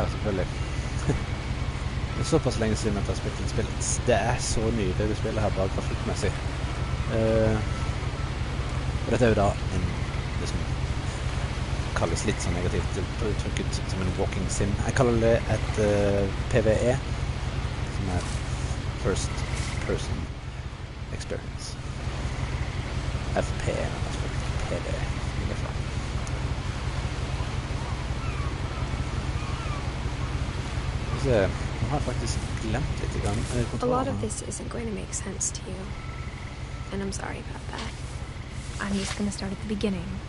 Ja, selvfølgelig. Det er såpass lenge siden at jeg har spilt inn spillet. Det er så nydelig det spillet her, bare grafikkmessig. Og dette er jo da en, det som kalles litt sånn negativt uttrykket som en walking sim. Jeg kaller det et PvE, som er First Person Experience. FP, altså PvE. Jeg har faktisk glemt litt grann kontrollen. A lot of this isn't going to make sense to you, and I'm sorry about that. I'm just going to start at the beginning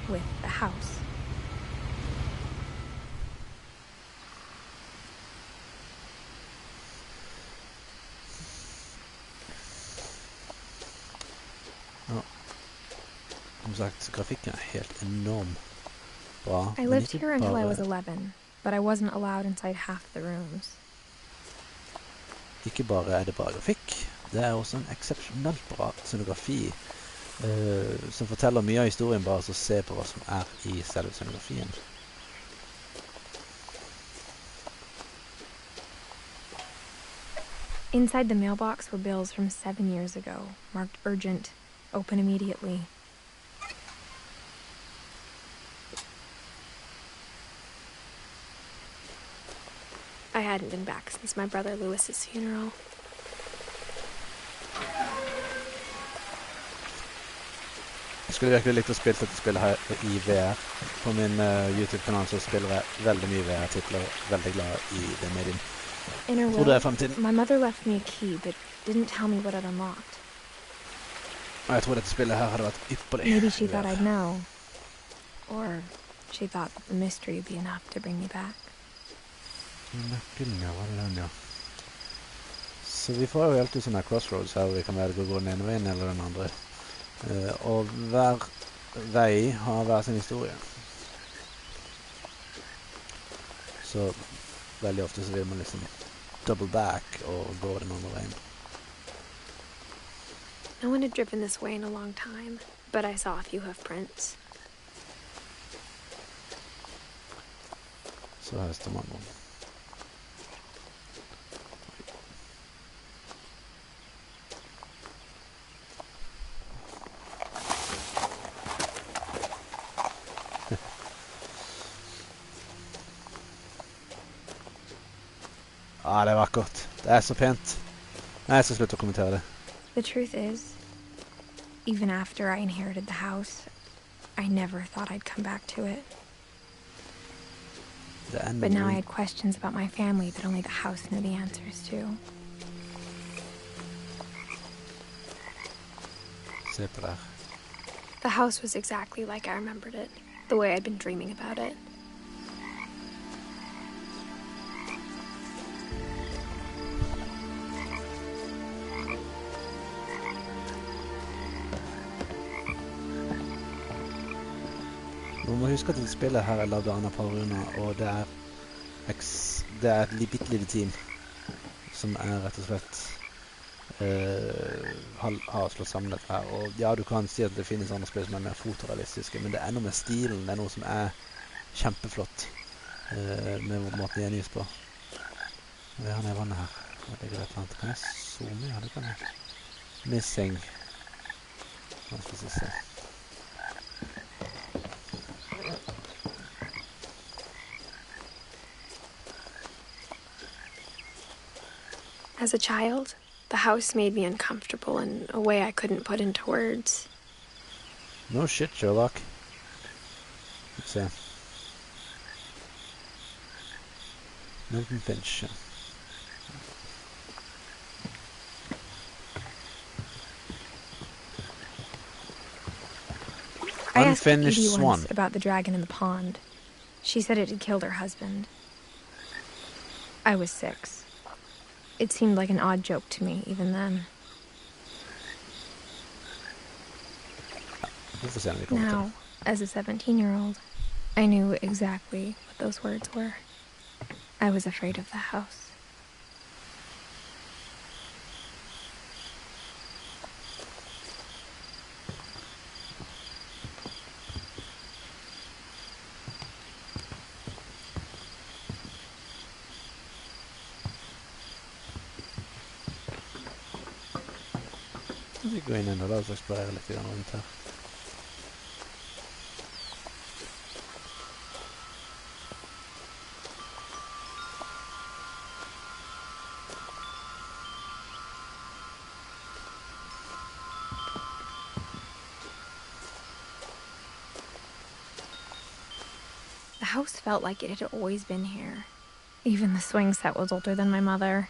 with the house. Ja. Som sagt, grafikken er helt enorm bra. I lived here until I was 11. But I wasn't allowed inside half the rooms. Ikke bare er det bra grafikk, det er også en eksepsjonelt bra scenografi som forteller mye av historien bare så se på hva som er i selve scenografien. Inside the mailbox were bills from 7 years ago, marked urgent, open immediately. I hadn't been back since my brother Lewis's funeral. Jeg skulle virkelig likt å spille dette spillet her i VR. På min YouTube-kanal så spiller jeg veldig mye VR-titler, veldig glad i det medium. Tror det er fremtiden. My mother left me a key, but didn't tell me what it unlocked. Og jeg tror dette spillet her hadde vært ypperlig. Maybe she thought I'd know. Or she thought the mystery would be enough to bring me back. Nøkkelen, ja, hva er det den, ja. Så vi får jo alltid sånne crossroads her, hvor vi kan velge å gå den ene veien eller den andre. Og hver vei har hver sin historie. Så veldig ofte så vil man liksom double back og gå den andre veien. No one had driven this way in a long time, but I saw a few hoof prints. Så her står man om. Ah, det er vakkert. Det er så pent. Nei, jeg skal slutte å kommentere det. The truth is, even after I inherited the house, I never thought I'd come back to it. But now I had questions about my family that only the house knew the answers to. Se på der. The house was exactly like I remembered it, the way I'd been dreaming about it. Man må huske at det spillet her er laget av Anna Paruna, og det er et bittelite team som er rett og slett har slått sammen dette her. Og ja, du kan si at det finnes andre spill som er mer fotorealistiske, men det er noe med stilen, det er noe som er kjempeflott med måten det gjengis på. Vi har ned vannet her. Det ligger et eller annet. Kan jeg zoome? Ja, det kan jeg. Missing. Hva skal jeg se? As a child, the house made me uncomfortable in a way I couldn't put into words. No shit, Sherlock. Let's see. Milton Finch. I asked Edith once about the dragon in the pond. She said it had killed her husband. I was 6. It seemed like an odd joke to me, even then. Now, as a 17-year-old, I knew exactly what those words were. I was afraid of the house. Vi går inn og la oss eksplorere litt rundt her. The house felt like it had always been here. Even the swing set was older than my mother.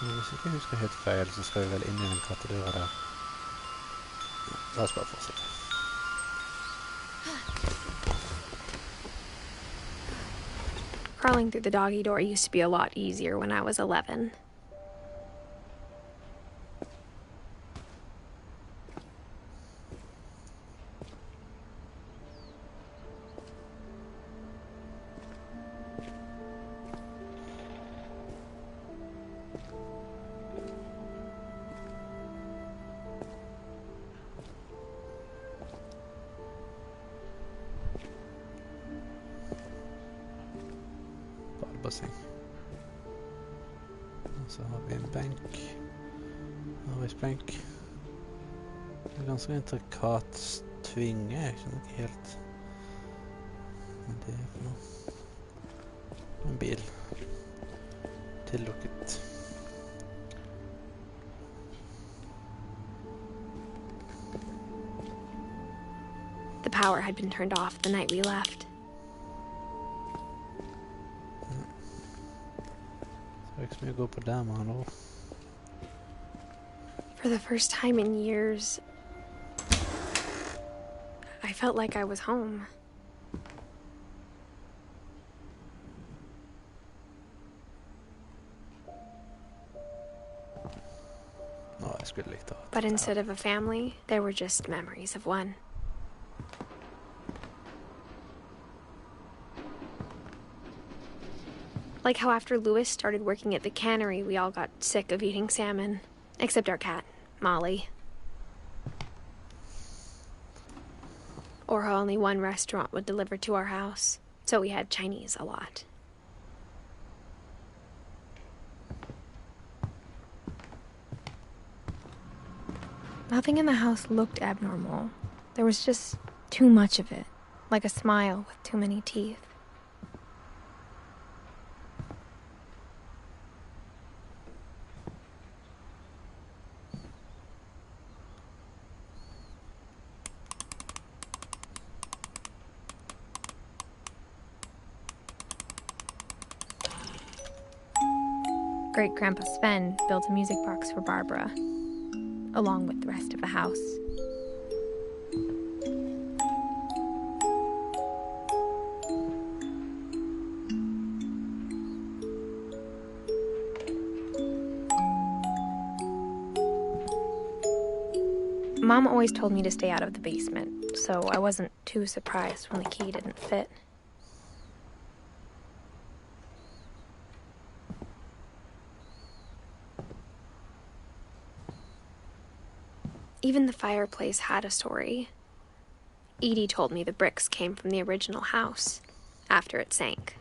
Hvis ikke jeg husker helt feil, så skal vi vel inn i den kattedøra der. La oss bare fortsette. Crawling through the doggy door used to be a lot easier when I was 11. Badebasseng. Og så har vi en benk. Arbeidsbenk. Det er ganske intrikat tvinge, jeg skjønner ikke helt hva det er for noe. En bil. Tillukket. The power had been turned off the night we left. Så jeg gå på der med han også. For the first time in years, I felt like I was home. Nå, jeg skulle likt det. But instead of a family, there were just memories of one. Like how after Louis started working at the cannery, we all got sick of eating salmon. Except our cat, Molly. Or how only one restaurant would deliver to our house, so we had Chinese a lot. Nothing in the house looked abnormal. There was just too much of it, like a smile with too many teeth. Great-Grandpa Sven built a music box for Barbara, along with the rest of the house. Mom always told me to stay out of the basement, so I wasn't too surprised when the key didn't fit. Even the fireplace had a story. Edie told me the bricks came from the original house, after it sank.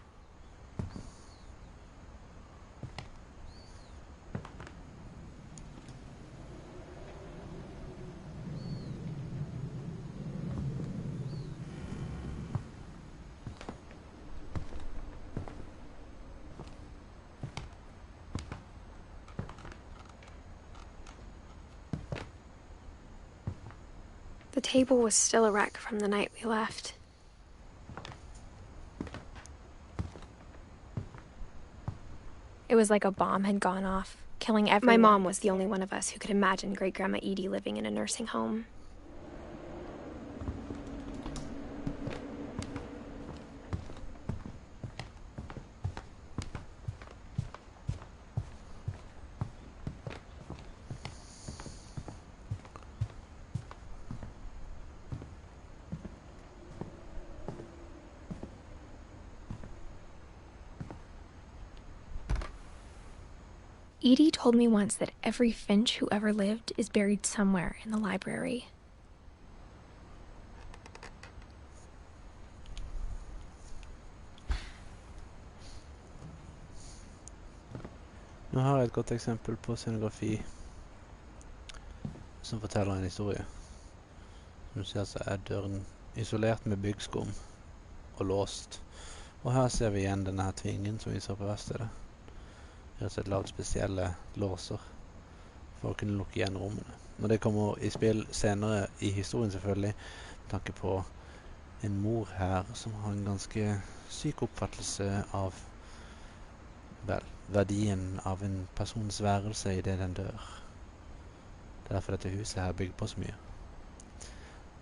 The table was still a wreck from the night we left. It was like a bomb had gone off, killing everyone. My mom was the only one of us who could imagine Great-Grandma Edie living in a nursing home. Edie told me once that every Finch who ever lived is buried somewhere in the library. Nå har jeg et godt eksempel på scenografi som forteller en historie. Som du ser så er døren isolert med byggskum og låst. Og her ser vi igjen denne her tvingen som vi så på verkstedet. Vi har sett laget spesielle låser for å kunne lukke igjen rommene. Når det kommer i spill senere i historien selvfølgelig, med tanke på en mor her som har en ganske syk oppfattelse av verdien av en persons værelse i det den dør. Det er derfor dette huset her er bygd på så mye.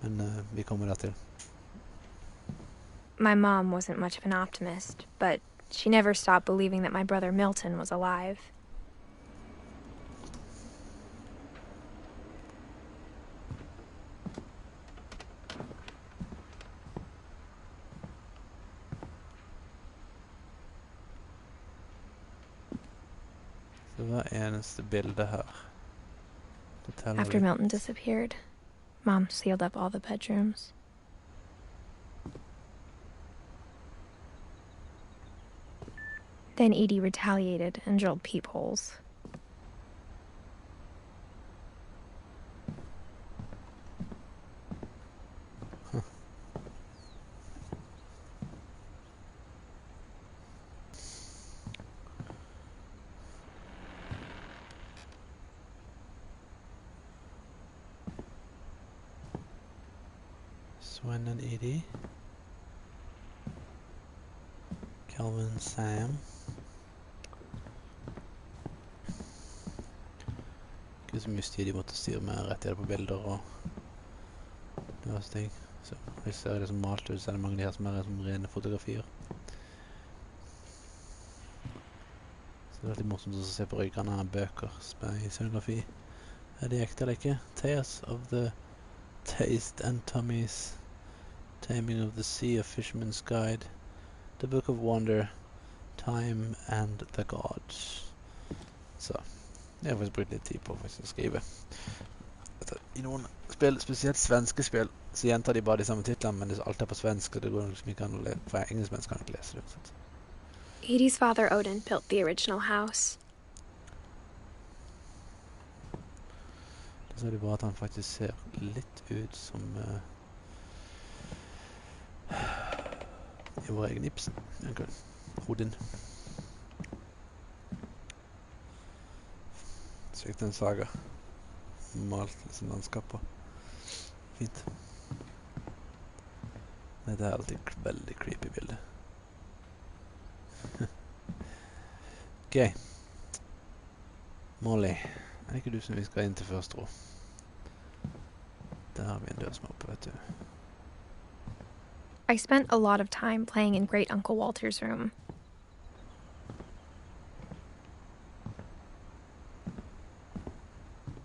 Men vi kommer der til. My mom wasn't much of an optimist, but she never stopped believing that my brother Milton was alive. Så hva er eneste bilde her? After Milton disappeared, Mom sealed up all the bedrooms. Then Edie retaliated and drilled peepholes. Swen and Edie. Calvin, Sam. Ikke så mye styr de måtte styre med rettigheter på bilder og diverse ting. Så hvis jeg ser det som malt ut, så er det mange av de her som er som rene fotografier. Så det er litt morsomt å se på ryggene av bøker som er i scenografi. Er de ekte eller ikke? Tales of the Taste and Tommy's Taming of the Sea, A Fisherman's Guide, The Book of Wonder, Time and the Gods. Så jeg har faktisk brukt litt tid på å skrive. I noen spill, spesielt svenske spill, så gjentar de bare de samme titlene, men det er alltid på svensk, og det går liksom ikke an å lese, for engelskmenn kan ikke lese det. Edie's father Odin built the original house. Så er det bare at han faktisk ser litt ut som i vår egen Ibsen. Odin. Slik den saga. Malt liksom landskapet. Fint. Men det er alltid veldig creepy bilde. Ok. Molly. Er det ikke du som vi skal inn til første ro? Der har vi en dør som er oppe, vet du. I spent a lot of time playing in Great Uncle Walter's room.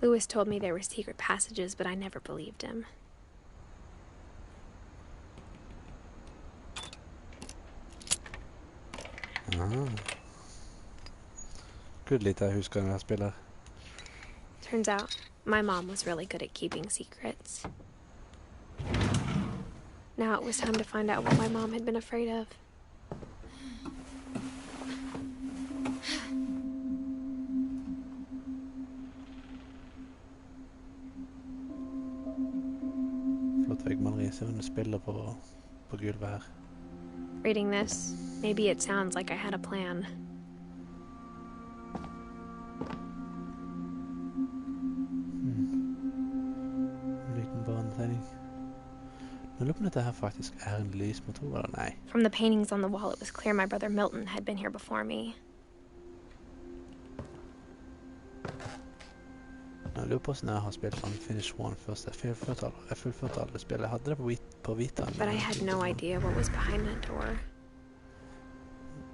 Lewis told me there were secret passages, but I never believed him. Good litt jeg husker når jeg spiller. Turns out, my mom was really good at keeping secrets. Now it was time to find out what my mom had been afraid of. Flott veggmaleri, så hun spiller på gulvet her. Reading this, maybe it sounds like I had a plan. Liten barnetegning. Nå lurer på om dette her faktisk er en lysmotor, eller nei? From the paintings on the wall, it was clear my brother Milton had been here before me. Jeg lurer på hvordan jeg har spilt sånn Finch 1 først. Jeg fullførte alle spillet. Jeg hadde det på Vita. But I had no idea what was behind that door.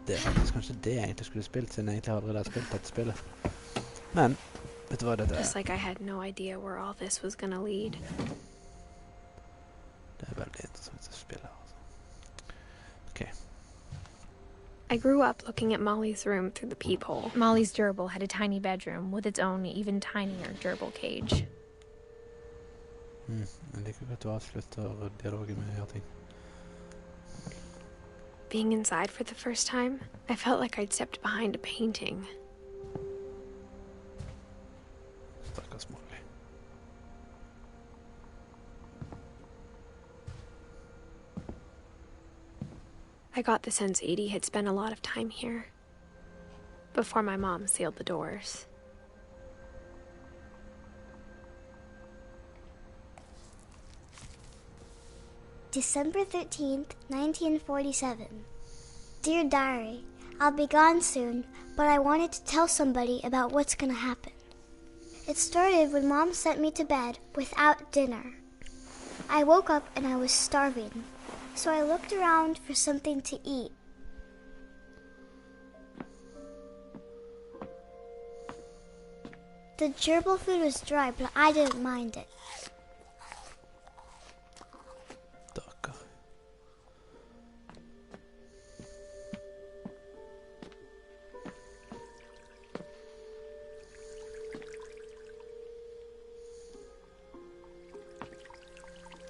Det er faktisk kanskje det jeg egentlig skulle spilt, siden jeg egentlig allerede har spilt dette spillet. Men, vet du hva dette er? Just like I had no idea where all this was gonna lead. Det er veldig interessant å spille, altså. Ok. I grew up looking at Molly's room through the peephole. Molly's gerbil had a tiny bedroom with its own even tinier gerbil cage. Jeg liker at du avslutter dialogen med å gjøre ting. Being inside for the first time, I felt like I'd stepped behind a painting. I got the sense Edie had spent a lot of time here, before my mom sealed the doors. December 13th, 1947. Dear Diary, I'll be gone soon, but I wanted to tell somebody about what's gonna happen. It started when Mom sent me to bed without dinner. I woke up and I was starving, so I looked around for something to eat. The gerbil food was dry, but I didn't mind it.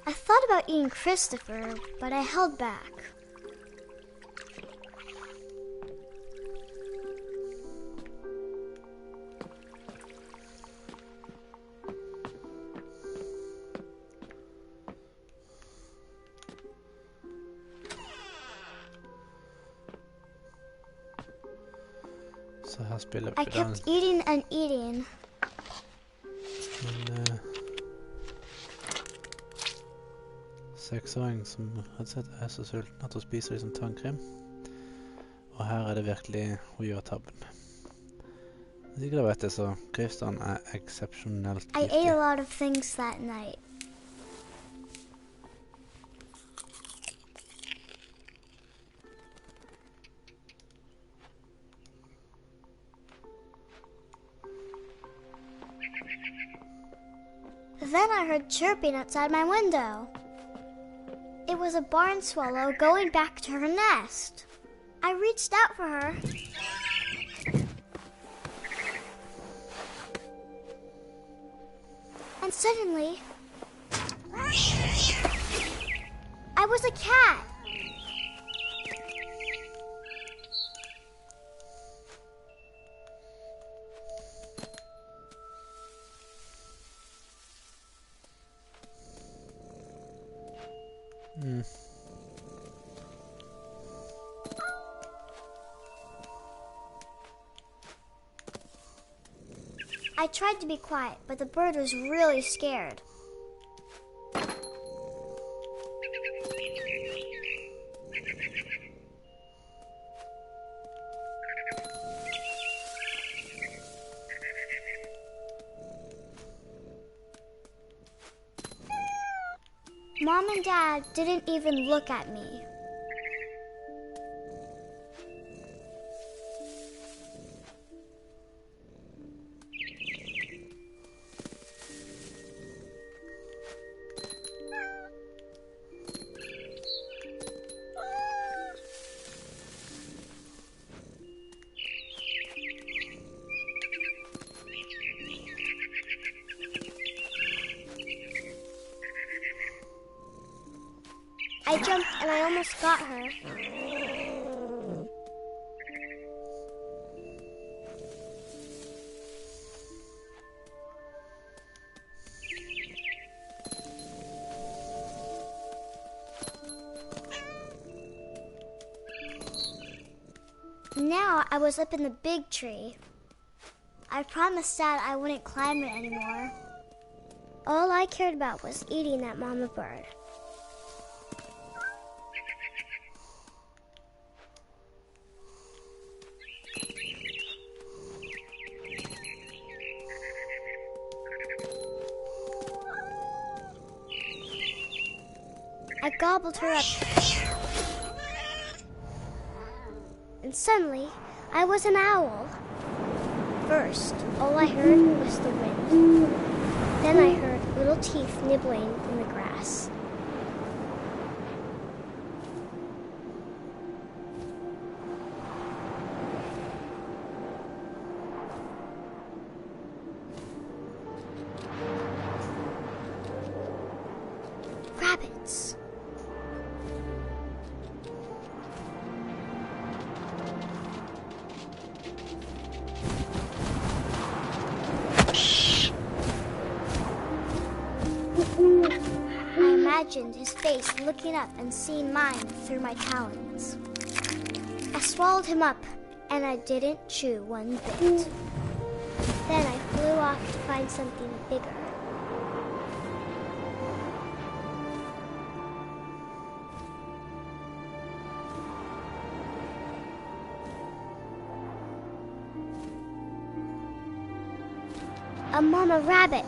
I thought about eating Christopher, but I held back. Så här spelar vi I kept eating and eating. Seksåring som rett og slett er så sulten at hun spiser liksom tannkrem. Og her er det virkelig hun gjør tabben. Hvis ikke dere vet det, så Kristian er eksepsjonelt giftig. I ate a lot of things that night. Then I heard chirping outside my window. It was a barn swallow going back to her nest. I reached out for her. And suddenly, I was a cat. I tried to be quiet, but the bird was really scared. Mom and Dad didn't even look at me. I jumped and I almost got her. Now I was up in the big tree. I promised Dad I wouldn't climb it anymore. All I cared about was eating that mama bird. I gobbled her up. And suddenly, I was an owl. First, all I heard was the wind. Then I heard little teeth nibbling in the grass. Rabbits. I imagined his face looking up and seeing mine through my talons. I swallowed him up, and I didn't chew one bit. Then I flew off to find something bigger. A mama rabbit.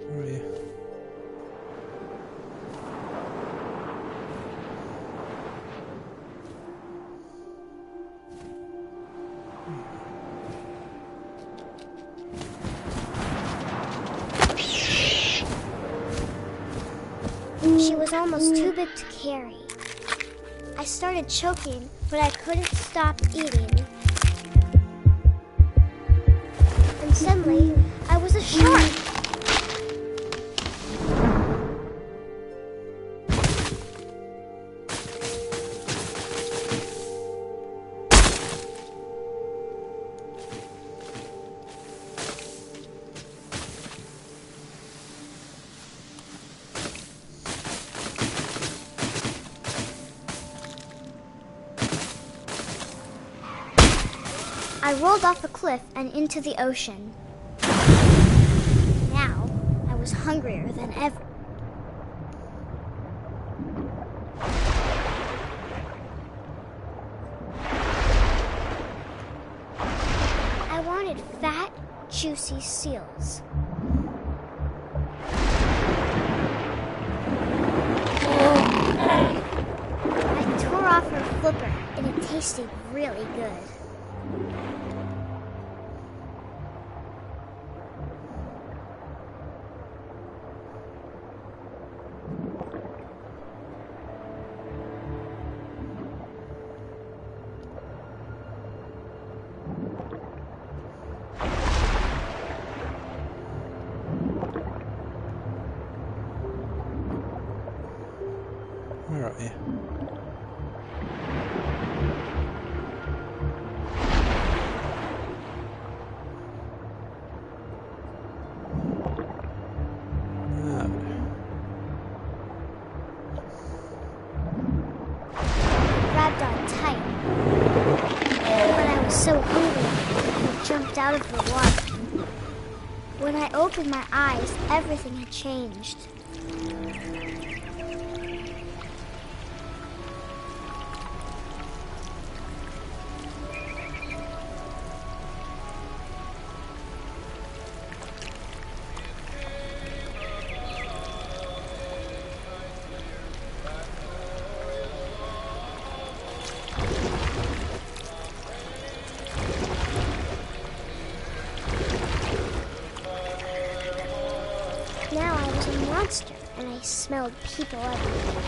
Where are you? She was almost too big to carry. I started choking, but I couldn't stop eating. And suddenly, I was a shark. I rolled off the cliff and into the ocean. Now, I was hungrier than ever. I wanted fat, juicy seals. I tore off her flipper, and it tasted really good. Where are you? Grabbed on tight. But I was so hungry, I jumped out of the water. When I opened my eyes, everything had changed. Now I was a monster, and I smelled people everywhere.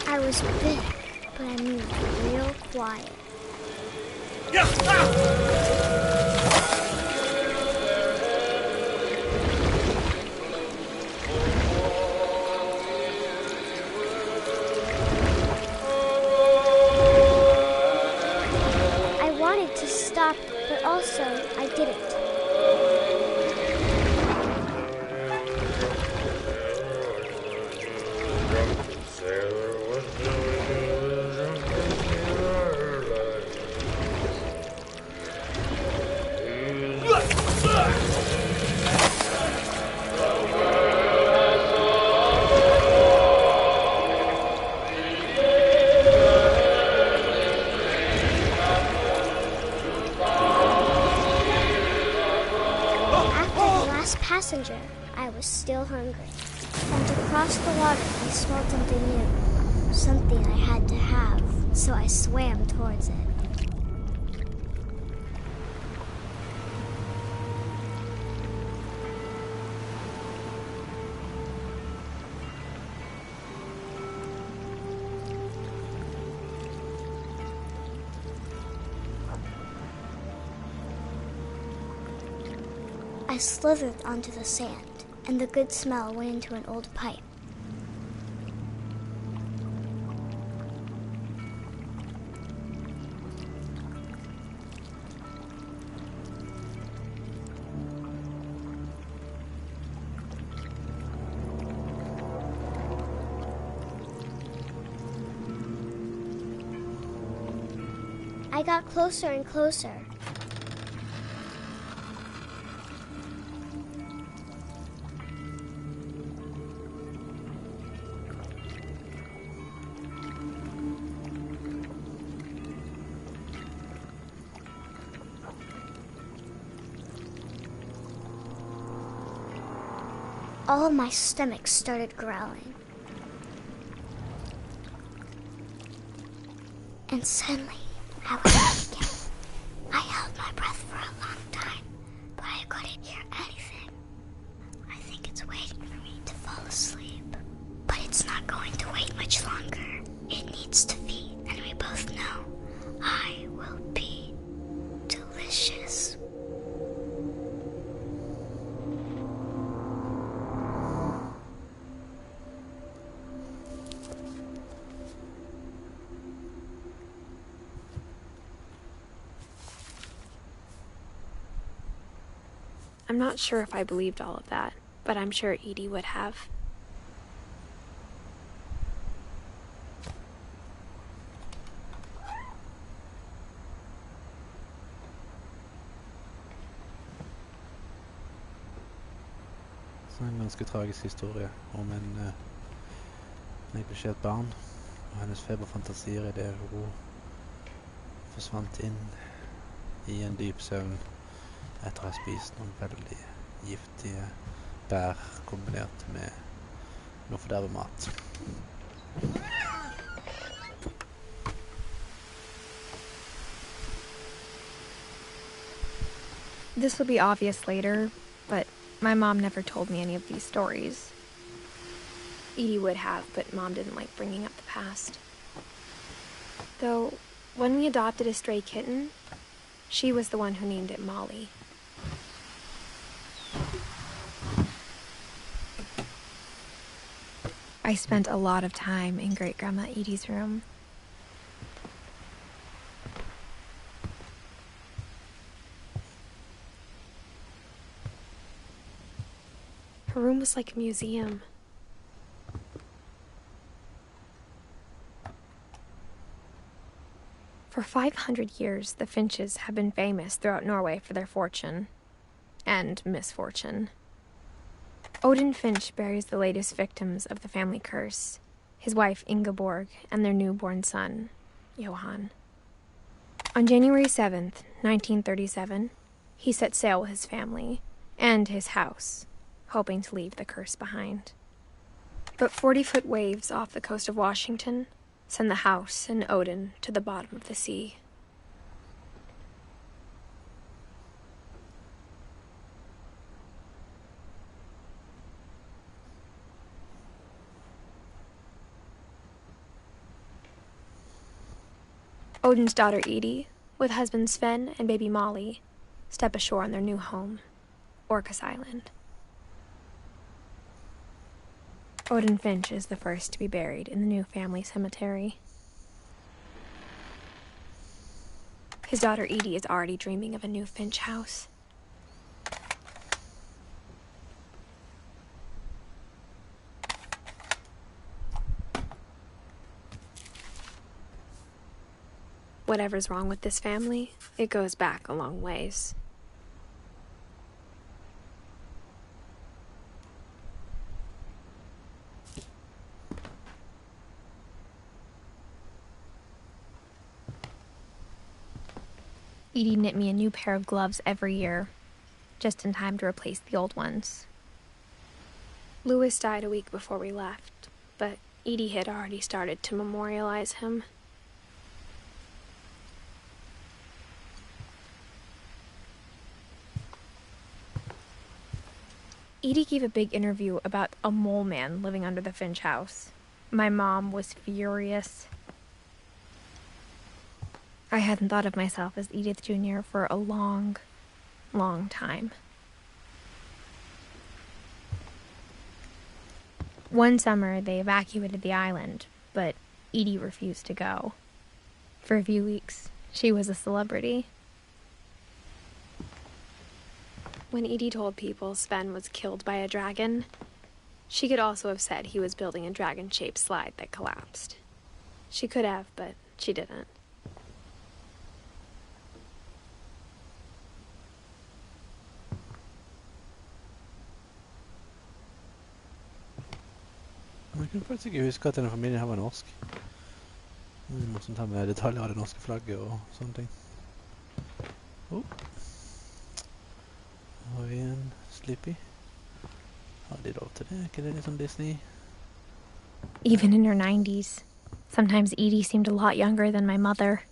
I was big, but I moved real quiet. I wanted to stop, but also I didn't. Passenger, I was still hungry. And to cross the water, I smelled something new. Something I had to have, so I swam towards it. I slithered onto the sand, and the good smell went into an old pipe. I got closer and closer. All of my stomach started growling. And suddenly, I was again. I held my breath for a long time, but I couldn't hear anything. I think it's waiting for me to fall asleep. But it's not going to wait much longer. It needs to feed, and we both know I will be delicious. I'm not sure if I believed all of that, but I'm sure Edie would have. Så en ganske tragisk historie om en neglisjert barn og hennes feberfantasier i det hun forsvant inn i en dyp søvn etter å ha spist noen veldig giftige bær kombinert med noe fordervet mat. This will be obvious later, but my mom never told me any of these stories. Edie would have, but Mom didn't like bringing up the past. Though, when we adopted a stray kitten, she was the one who named it Molly. I spent a lot of time in Great-Grandma Edie's room. Her room was like a museum. For 500 years, the Finches have been famous throughout Norway for their fortune and misfortune. Odin Finch buries the latest victims of the family curse, his wife Ingeborg and their newborn son, Johan. On January 7th, 1937, he set sail with his family and his house, hoping to leave the curse behind. But 40-foot waves off the coast of Washington send the house and Odin to the bottom of the sea. Odin's daughter Edie, with husband Sven and baby Molly, step ashore on their new home, Orcas Island. Odin Finch is the first to be buried in the new family cemetery. His daughter Edie is already dreaming of a new Finch house. Whatever's wrong with this family, it goes back a long ways. Edie knit me a new pair of gloves every year, just in time to replace the old ones. Louis died a week before we left, but Edie had already started to memorialize him. Edie gave a big interview about a mole man living under the Finch house. My mom was furious. I hadn't thought of myself as Edith Jr. for a long, long time. One summer, they evacuated the island, but Edie refused to go. For a few weeks, she was a celebrity. When Edie told people Sven was killed by a dragon, she could also have said he was building a dragon-shaped slide that collapsed. She could have, but she didn't. Jeg kunne faktisk ikke huske at denne familien her var norsk. Det er morsomt her med detaljer av det norske flagget og sånne ting. Har vi en Sleepy? Har de lov til det? Er ikke det litt sånn Disney? Even in her 90s, sometimes Edie seemed a lot younger than my mother.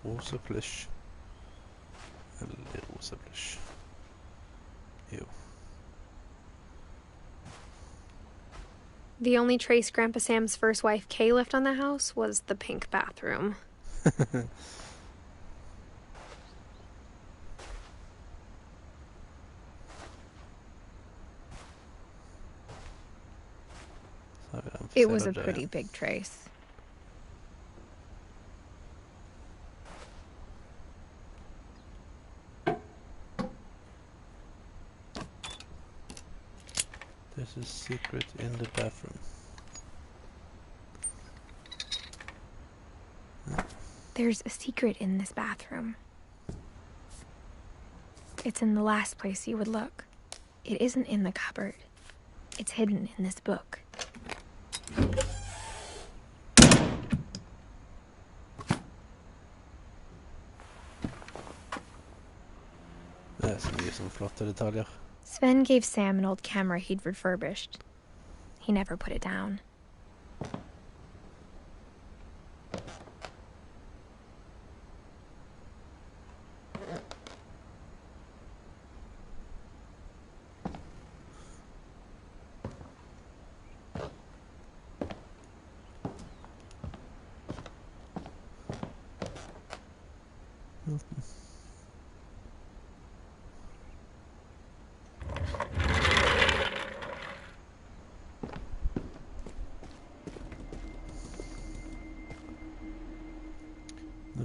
Rosa plush. Veldig rosa plush. Jo. The only trace Grandpa Sam's first wife Kay left on the house was the pink bathroom. It was a pretty big trace. There's a secret in the bathroom. There's a secret in this bathroom. It's in the last place you would look. It isn't in the cupboard. It's hidden in this book. Det er så mye som flotte detaljer. Sven gave Sam an old camera he'd refurbished. He never put it down.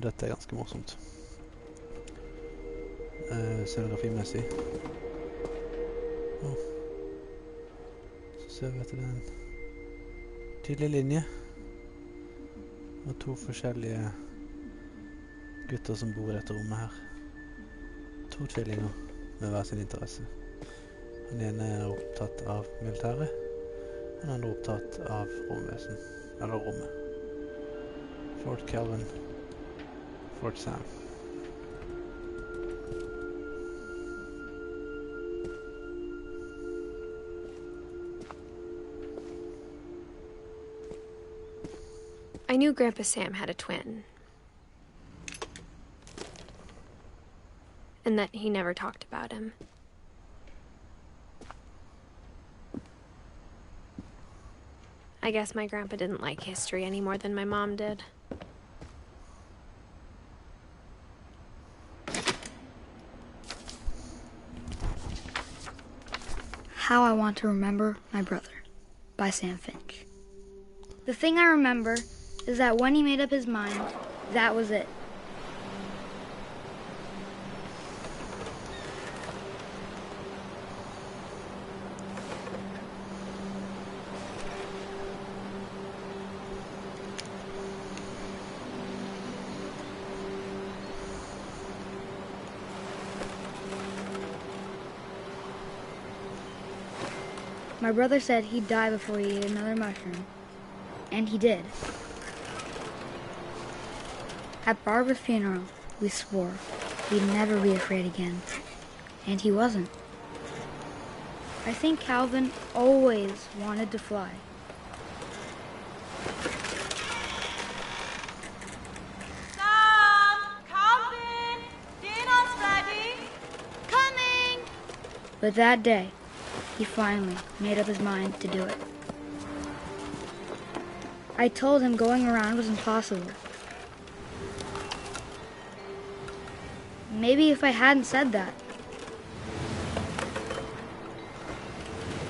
Dette er ganske morsomt. Scenografimessig. Så ser vi at det er en tydelig linje. Og to forskjellige gutter som bor i dette rommet her. To tvillinger med hver sin interesse. Den ene er opptatt av militæret, og den andre er opptatt av romvesen, eller rommet. Fort Calvin, Fort Sam. I knew Grandpa Sam had a twin. And that he never talked about him. I guess my grandpa didn't like history any more than my mom did. How I Want to Remember My Brother by Sam Finch. The thing I remember is that when he made up his mind, that was it. My brother said he'd die before he ate another mushroom. And he did. At Barbara's funeral, we swore we'd never be afraid again. And he wasn't. I think Calvin always wanted to fly. Sam! Calvin! Dinner's ready! Coming! But that day, he finally made up his mind to do it. I told him going around was impossible. Maybe if I hadn't said that.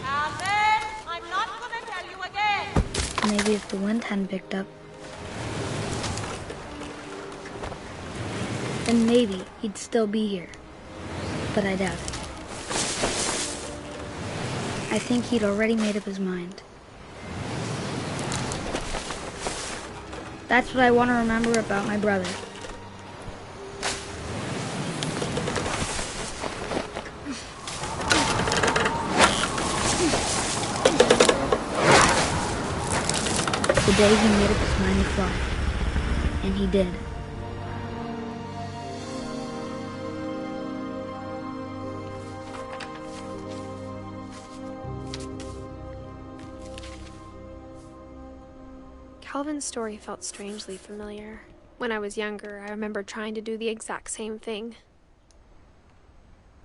Calvin, I'm not gonna tell you again. Maybe if the wind hadn't picked up. Then maybe he'd still be here. But I doubt it. I think he'd already made up his mind. That's what I want to remember about my brother. The day he made up his mind to fly. And he did. Calvin's story felt strangely familiar. When I was younger, I remember trying to do the exact same thing.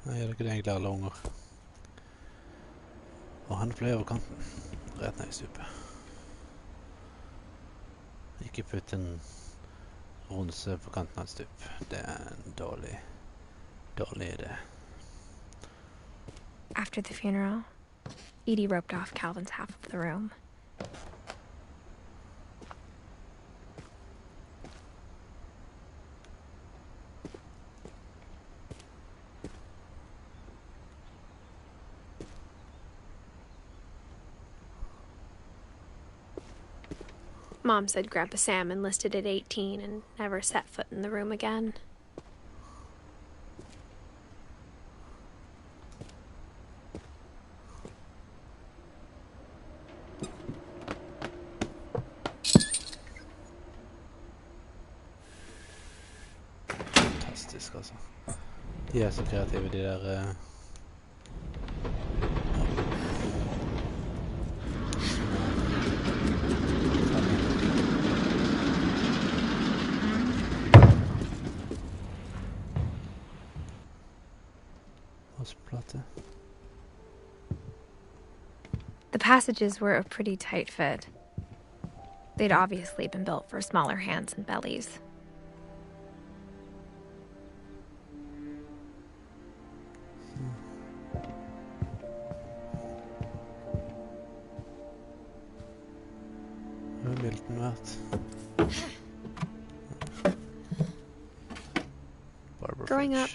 Jeg gjør ikke det egentlig alle unger. Og han fløy over kanten, rett ned i stupet. Ikke putt en ronse på kanten av et stup. Det en dårlig idé. After the funeral, Edie roped off Calvin's half of the room. Mom said Grandpa Sam enlisted at 18 and never set foot in the room again. Fantastisk, altså. De så kreative, de der... The passages were a pretty tight fit. They'd obviously been built for smaller hands and bellies. Growing up,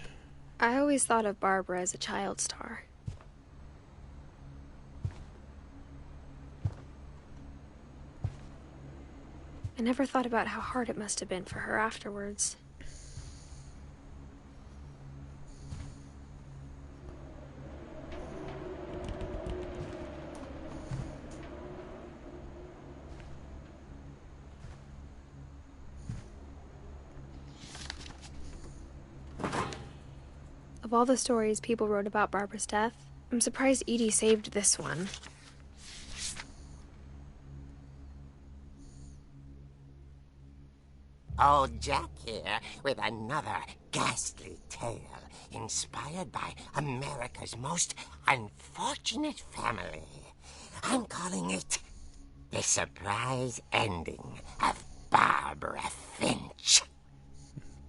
I always thought of Barbara as a child star. I never thought about how hard it must have been for her afterwards. Of all the stories people wrote about Barbara's death, I'm surprised Edie saved this one. Old Jack here with another ghastly tale inspired by America's most unfortunate family. I'm calling it The Surprise Ending of Barbara Finch.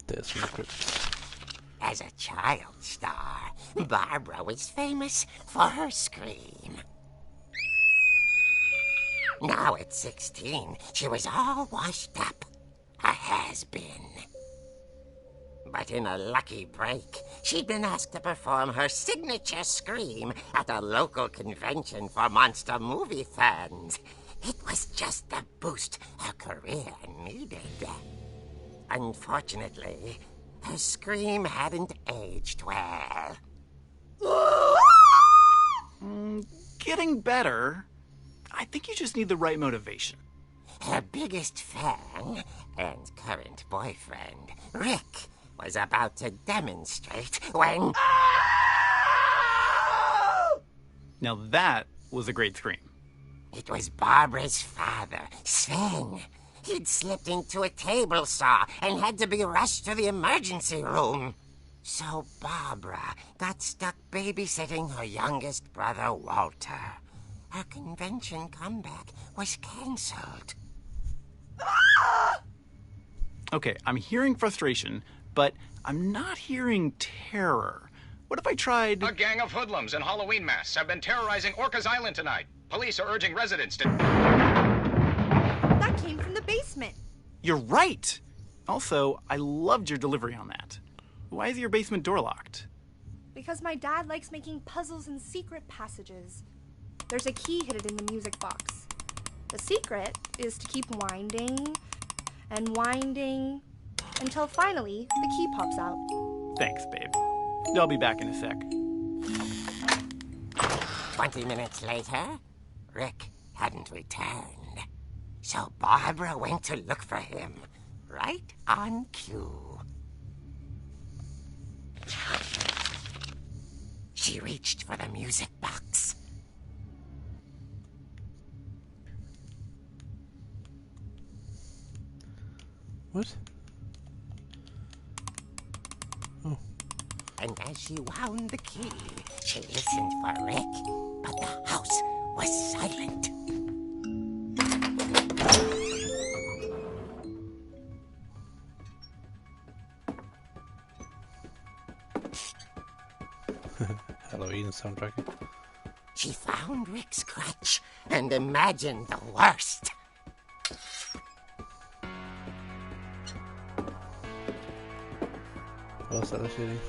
There's my crypt. As a child star, Barbara was famous for her scream. Now at 16, she was all washed up. A has-been. But in a lucky break, she'd been asked to perform her signature scream at a local convention for monster movie fans. It was just the boost her career needed. Unfortunately, her scream hadn't aged well. Getting better. I think you just need the right motivation. Her biggest fan and current boyfriend, Rick, was about to demonstrate when... Now that was a great scream. It was Barbara's father, Sven. He'd slipped into a table saw and had to be rushed to the emergency room. So Barbara got stuck babysitting her youngest brother, Walter. Her convention comeback was cancelled. Okay, I'm hearing frustration, but I'm not hearing terror. What if I tried... A gang of hoodlums in Halloween masks have been terrorizing Orcas Island tonight. Police are urging residents to... That came from the basement. You're right! Also, I loved your delivery on that. Why is your basement door locked? Because my dad likes making puzzles and secret passages. There's a key hidden in the music box. The secret is to keep winding and winding until finally the key pops out. Thanks, babe. I'll be back in a sec. 20 minutes later, Rick hadn't returned. So Barbara went to look for him, right on cue. She reached for the music box. What? Oh. And as she wound the key, she listened for Rick, but the house was silent. Halloween soundtrack. She found Rick's crutch and imagined the worst. Vad ställer sig det?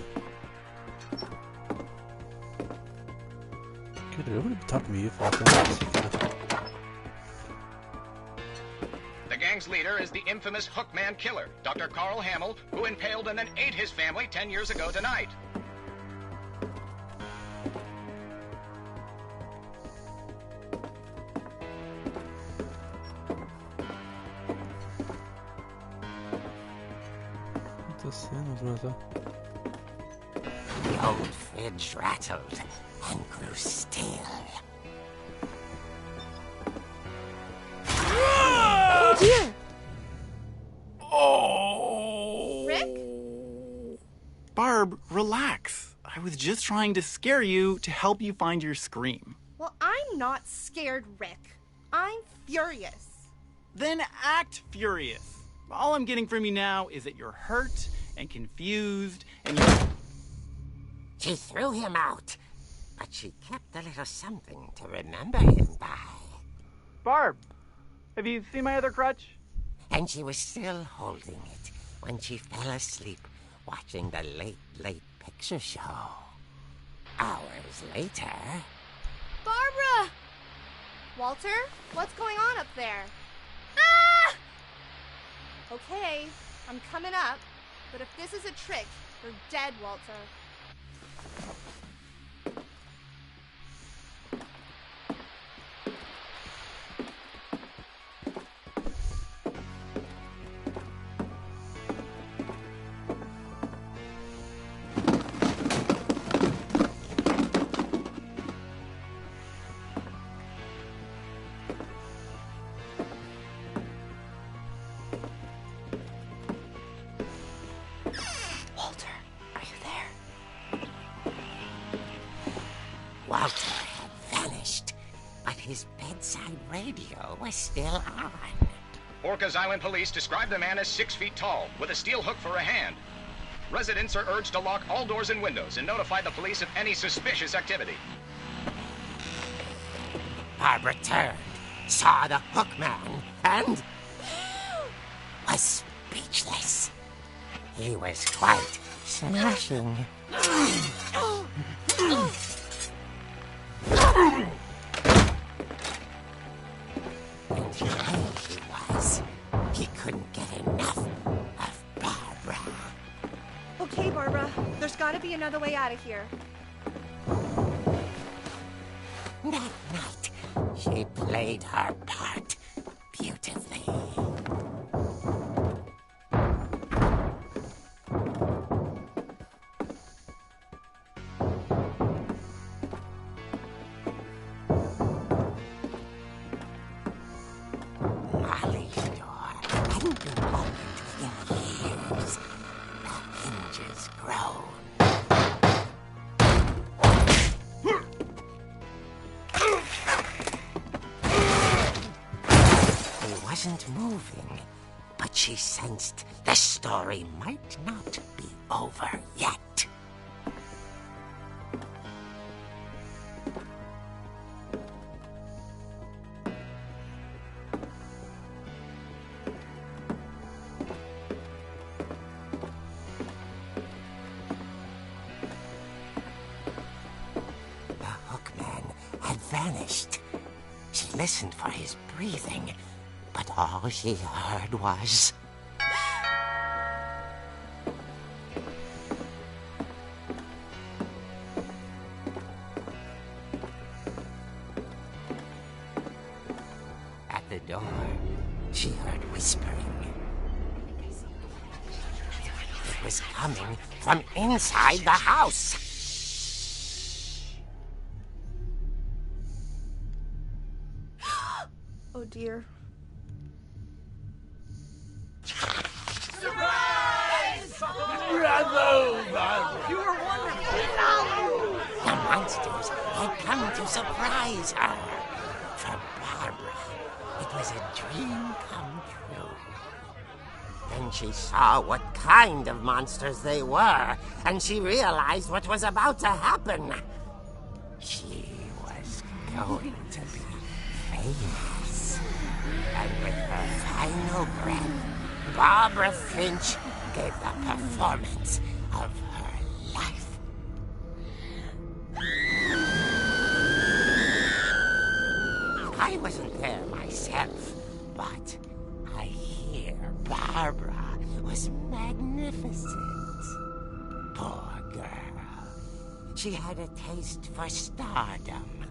Gud, det har väl betalt mycket för att den musiken. The gang's leader is the infamous Hookman killer, Dr. Carl Hamill, who impaled and then ate his family 10 years ago tonight. The old fridge rattled and grew still. Oh dear! Oh! Rick? Barb, relax. I was just trying to scare you to help you find your scream. Well, I'm not scared, Rick. I'm furious. Then act furious. All I'm getting from you now is that you're hurt and confused and you... She threw him out, but she kept a little something to remember him by. Barb, have you seen my other crutch? And she was still holding it when she fell asleep watching the late picture show. Hours later... Barbara! Walter, what's going on up there? Ah! Okay, I'm coming up, but if this is a trick, you're dead, Walter. Walter had vanished, but his bedside radio was still on. Orcas Island police describe the man as 6 feet tall, with a steel hook for a hand. Residents are urged to lock all doors and windows and notify the police of any suspicious activity. Barbara turned, saw the hook man, and was speechless. He was quite smashing. And here he was. He couldn't get enough of Barbara. Okay, Barbara, there's gotta be another way out of here. That night, she played her part beautifully. Molly's door hadn't been opened in years. The hinges groaned. He wasn't moving, But she sensed the story might not be over yet. The hookman had vanished. She listened for his breathing, but all she heard was... At the door, she heard whispering. It was coming from inside the house. Oh dear. The monsters had come to surprise her. For Barbara, it was a dream come true. Then she saw what kind of monsters they were, and she realized what was about to happen. She was going to be famous. And with her final breath, Barbara Finch gave the performance of her life. I wasn't there myself, but I hear Barbara was magnificent. Poor girl. She had a taste for stardom.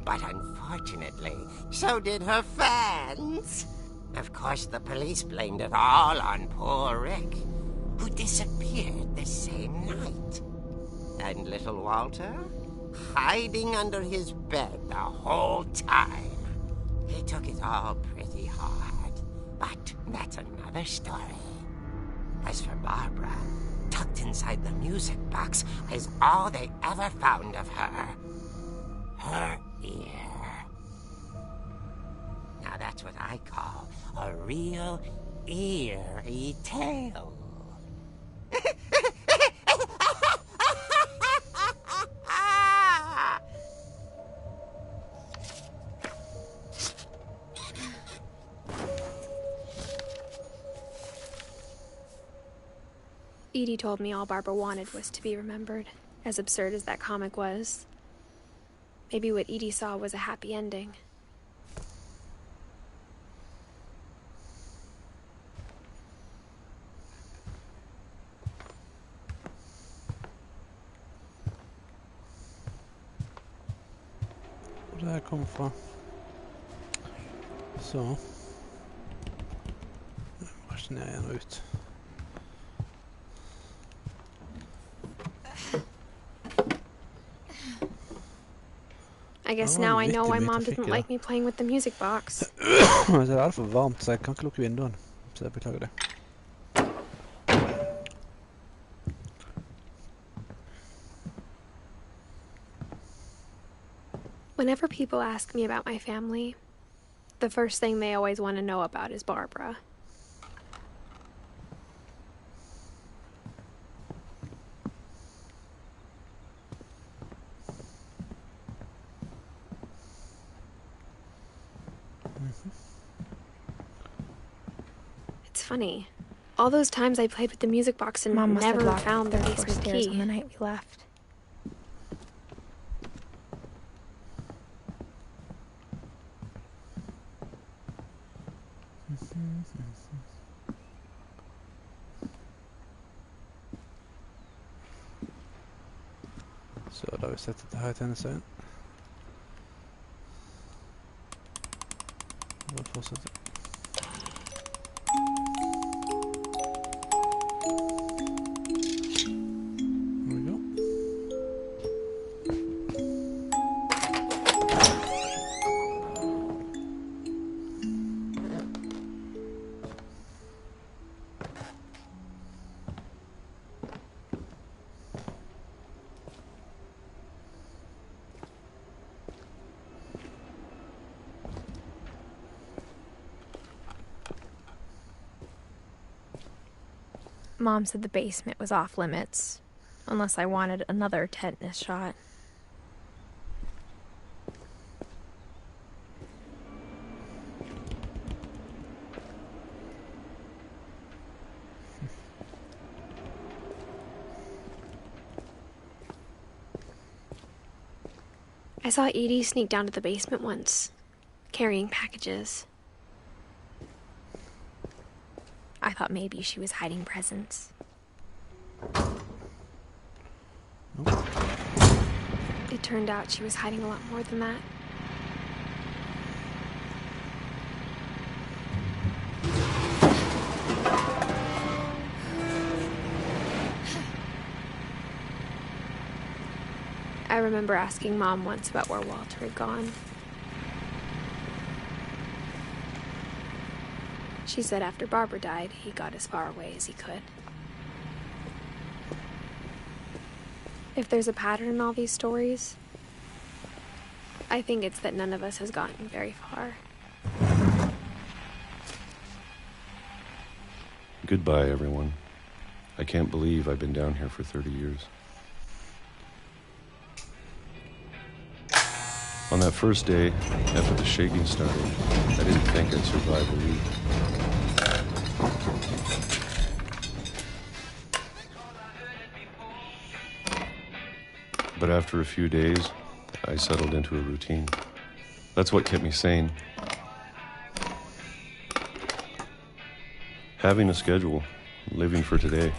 But unfortunately, so did her fans. Of course, the police blamed it all on poor Rick, who disappeared the same night. And little Walter, hiding under his bed the whole time. He took it all pretty hard, but that's another story. As for Barbara, tucked inside the music box is all they ever found of her. Her ear. Now that's what I call a real eerie tale. Edie told me all Barbara wanted was to be remembered, as absurd as that comic was. Maybe what Edie saw was a happy ending. Hvor det her kom fra. Så. Jeg må ikke ned igjen og ut. I guess now I know why Mom didn't like me playing with the music box. Det er for varmt, så jeg kan ikke lukke vinduene. Så jeg beklager det. Whenever people ask me about my family, the first thing they always want to know about is Barbara. It's funny. All those times I played with the music box and Mom must have never locked found the the basement stairs key. on the night we left. Så da har vi sett dette her i tennisøyen. Bare fortsette. There we go. Mom said the basement was off limits, unless I wanted another tetanus shot. I saw Edie sneak down to the basement once, carrying packages. I thought maybe she was hiding presents. It turned out she was hiding a lot more than that. I remember asking Mom once about where Walter had gone. She said after Barbara died, he got as far away as he could. If there's a pattern in all these stories, I think it's that none of us has gotten very far. Goodbye, everyone. I can't believe I've been down here for 30 years. On that first day, after the shaking started, I didn't think I'd survive a week. But after a few days, I settled into a routine. That's what kept me sane. Having a schedule, living for today.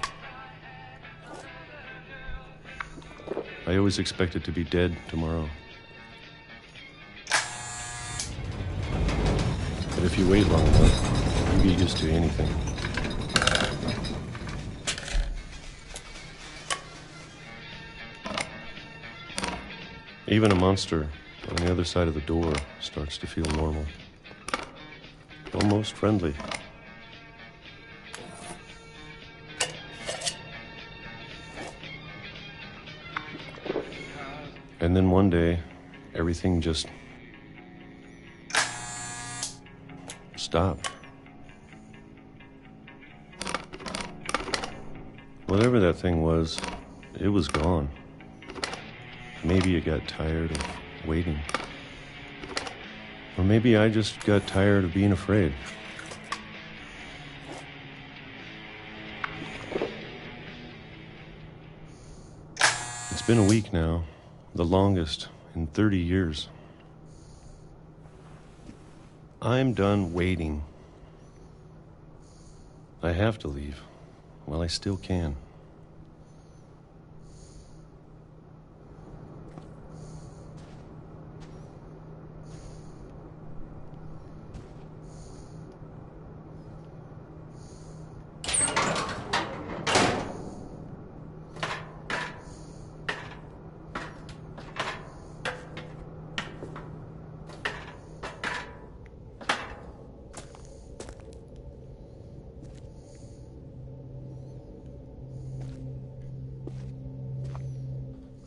I always expected to be dead tomorrow. But if you wait long enough, you get used to anything. Even a monster on the other side of the door starts to feel normal. Almost friendly. And then one day, everything just stopped. Whatever that thing was, it was gone. Maybe it got tired of waiting. Or maybe I just got tired of being afraid. It's been a week now, the longest in 30 years. I'm done waiting. I have to leave while I still can.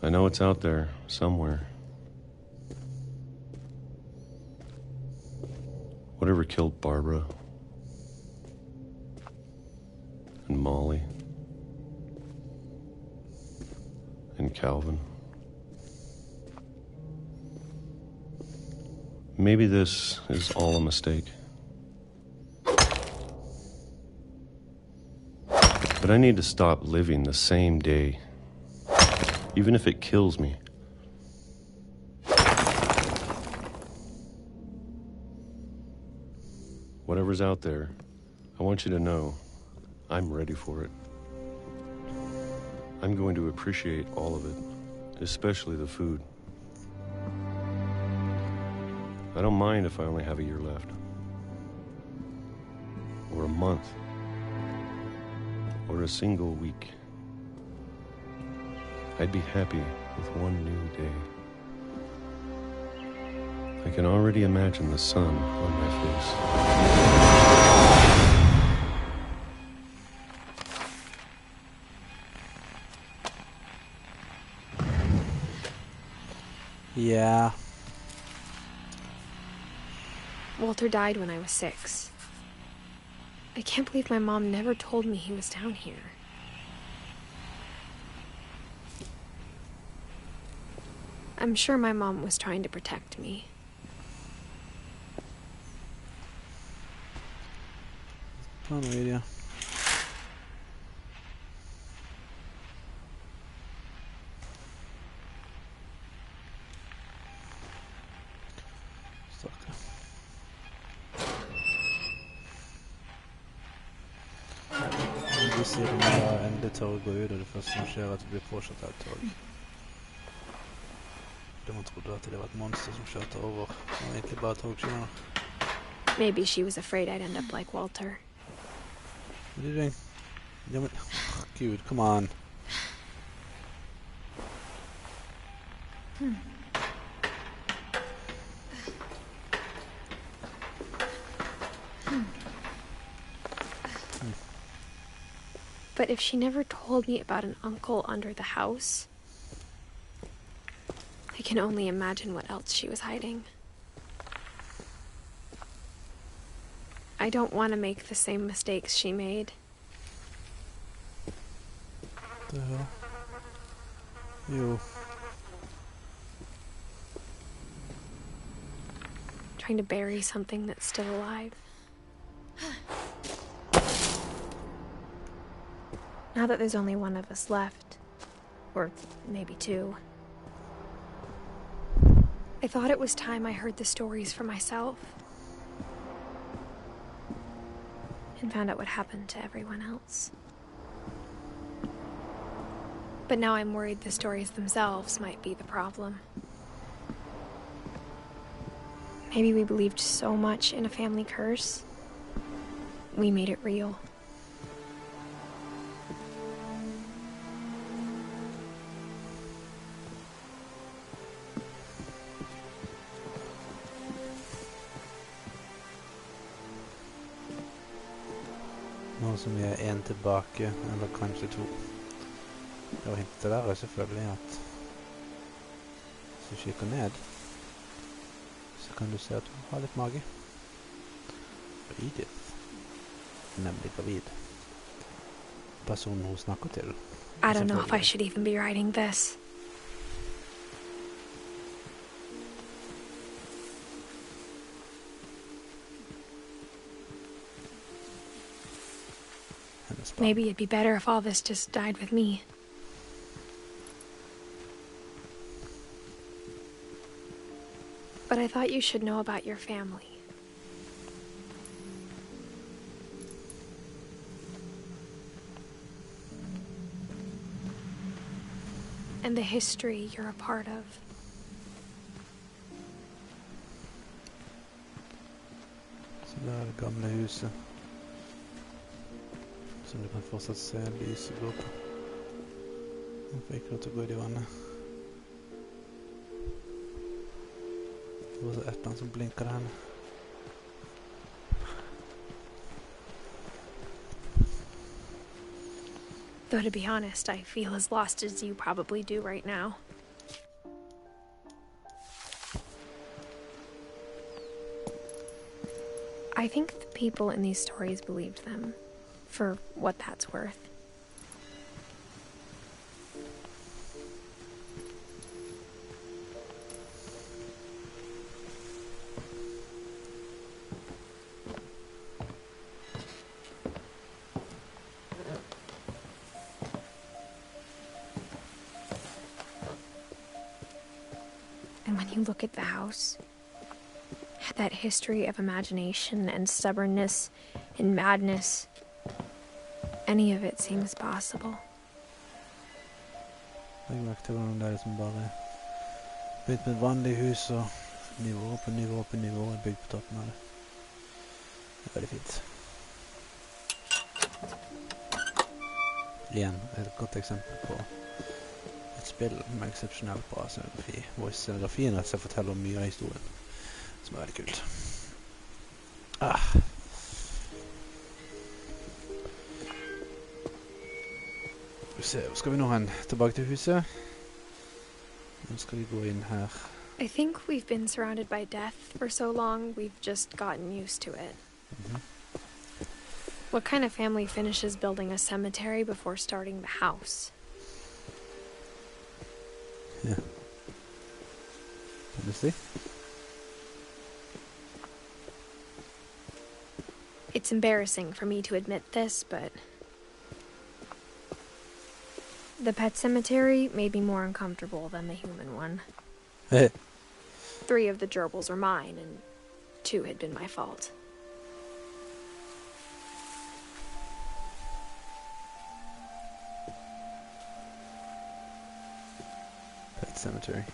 I know it's out there, somewhere. Whatever killed Barbara and Molly and Calvin. Maybe this is all a mistake. But I need to stop living the same day. Even if it kills me. Whatever's out there, I want you to know I'm ready for it. I'm going to appreciate all of it, especially the food. I don't mind if I only have a year left. Or a month. Or a single week. I'd be happy with one new day. I can already imagine the sun on my face. Yeah. Walter died when I was 6. I can't believe my mom never told me he was down here. I'm sure my mom was trying to protect me. Ta noe i det. Stakkar. De sier at man endelig tør å gå ut, og det første som skjer er at det blir påkjørt av et tog. Det man trodde at det var et monster som kjørte over. Det var egentlig bare togskinner. Maybe she was afraid I'd end up like Walter. What are you doing? Ja, men... Gud, come on. But if she never told me about an uncle under the house, I can only imagine what else she was hiding. I don't want to make the same mistakes she made. The hell? You. Trying to bury something that's still alive. Now that there's only one of us left, or maybe two, I thought it was time I heard the stories for myself and found out what happened to everyone else. But now I'm worried the stories themselves might be the problem. Maybe we believed so much in a family curse, we made it real. Nå som vi er en tilbake, eller kanskje to. Og hintet der er selvfølgelig at hvis du kikker ned, så kan du se at hun har litt mage. Og Edith er nemlig gravid. Personen hun snakker til. I don't know if I should even be writing this. Maybe it'd be better if all this just died with me. But I thought you should know about your family. And the history you're a part of. Så der er det gamle huset. Som du kan fortsatt se lyset gå på. Nå får jeg ikke lov til å gå i de vannet. Det var så et eller annet som blinker der henne. Though to be honest, I feel as lost as you probably do right now. I think the people in these stories believed them, for what that's worth. And when you look at the house, that history of imagination and stubbornness and madness, any of it seems possible. Jeg merkte hvordan det er liksom bare bygd med et vanlig hus og nivå på nivå på nivå bygd på toppen av det. Det er veldig fint. Igjen, et godt eksempel på et spill med eksepsjonelt bra scenografi. Voice-scenografien rett og slett forteller mye av historien, som er veldig kult. Skal vi nå hen tilbake til huset? Nå skal vi gå inn her. I think we've been surrounded by death for so long, we've just gotten used to it. What kind of family finishes building a cemetery before starting the house? Ja. Let me see. It's embarrassing for me to admit this, but the pet cemetery made me more uncomfortable than the human one. 3 of the gerbils were mine, and 2 had been my fault. Pet cemetery.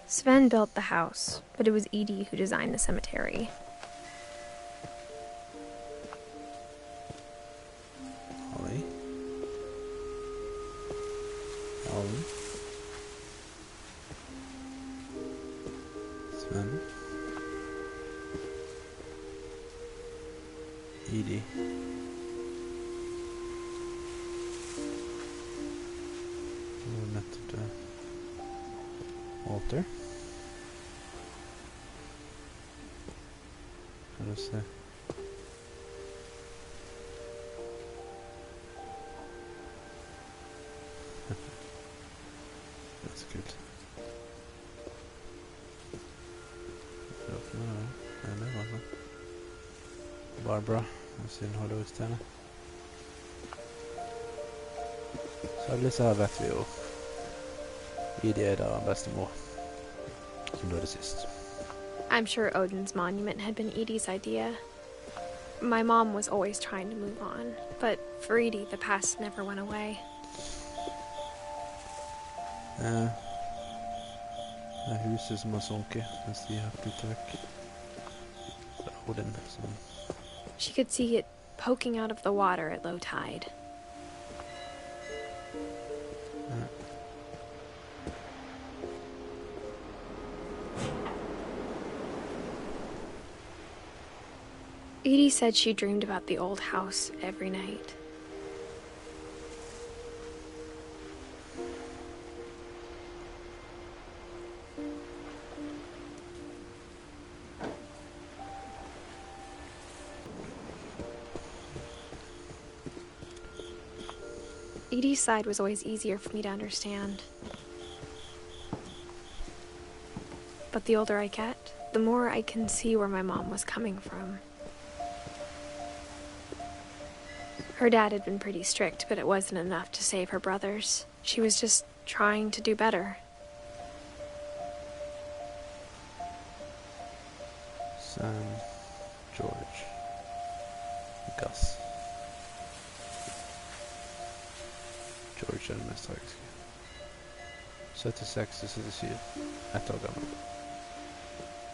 Sven built the house, but it was Edie who designed the cemetery. Ollie. Ollie. Sven. Edie. Nettopp det. Walter. Kan du se. That's good. Barbara, siden Hollywood-stjerne. Så alle disse her vet vi jo. Edie er der bestemor, som døde sist. I'm sure Odin's monument had been Edie's idea. My mom was always trying to move on, but for Edie, the past never went away. Det er huset som har sunket, mens de har flyttet vekk. Det er Odin som... She could see it poking out of the water at low tide. Edie said she dreamed about the old house every night. Edie's side was always easier for me to understand. But the older I get, the more I can see where my mom was coming from. Her dad had been pretty strict, but it wasn't enough to save her brothers. She was just trying to do better. Sam, George, Gus. George er den mest tragiske. 76 til 77. 1 år gammel.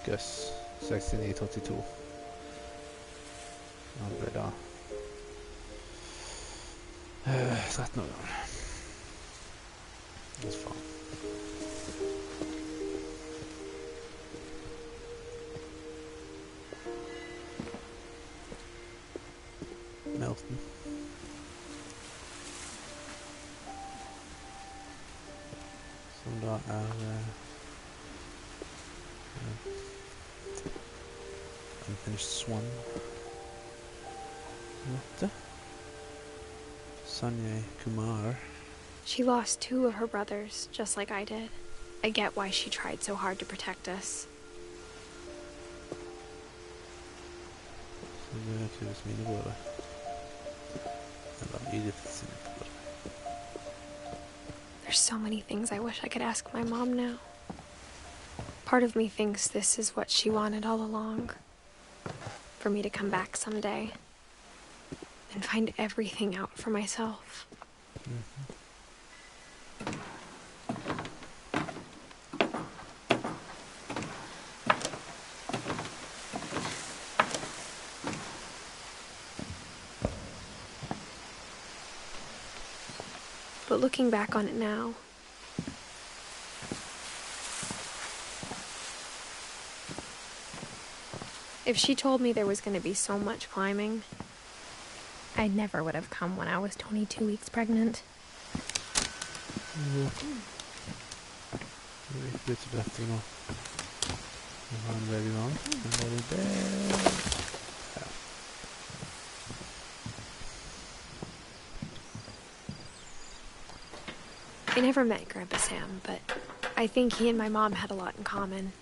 Gus, 69 til 82. Han ble da 13 år gammel. Hva faen. Melton. Som da Unfinished Swan. 8. Sanjay Kumar. She lost 2 of her brothers, just like I did. I get why she tried so hard to protect us. Så det er tydeligvis mine brødre. Eller Edith sine brødre. There's so many things I wish I could ask my mom now. Part of me thinks this is what she wanted all along. For me to come back someday and find everything out for myself. But looking back on it now, if she told me there was going to be so much climbing, I never would have come when I was 22 weeks pregnant. Lite bättre nå. Nu har en baby mom. Men var det där? Ja. I never met Grandpa Sam, but I think he and my mom had a lot in common.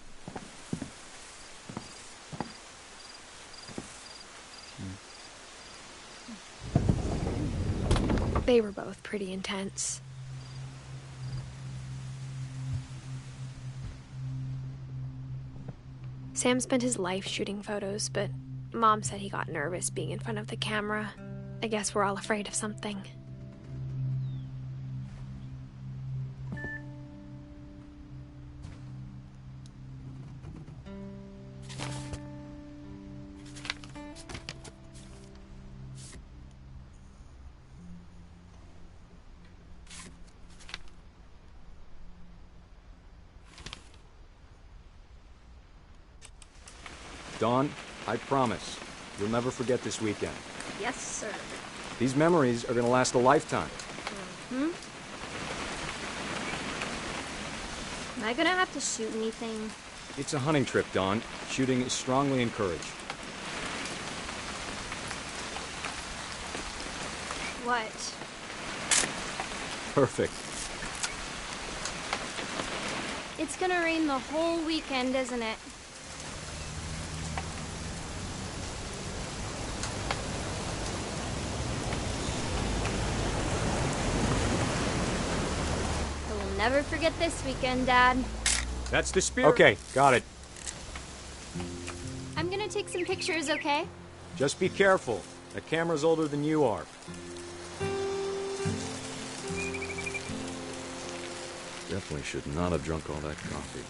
They were both pretty intense. Sam spent his life shooting photos, but Mom said he got nervous being in front of the camera. I guess we're all afraid of something. Dawn, I promise, you'll never forget this weekend. Yes, sir. These memories are gonna last a lifetime. Am I gonna have to shoot anything? It's a hunting trip, Dawn. Shooting is strongly encouraged. What? Perfect. It's gonna rain the whole weekend, isn't it? Never forget this weekend, Dad. That's the spirit. Okay, got it. I'm gonna take some pictures, okay? Just be careful. That camera's older than you are. Definitely should not have drunk all that coffee.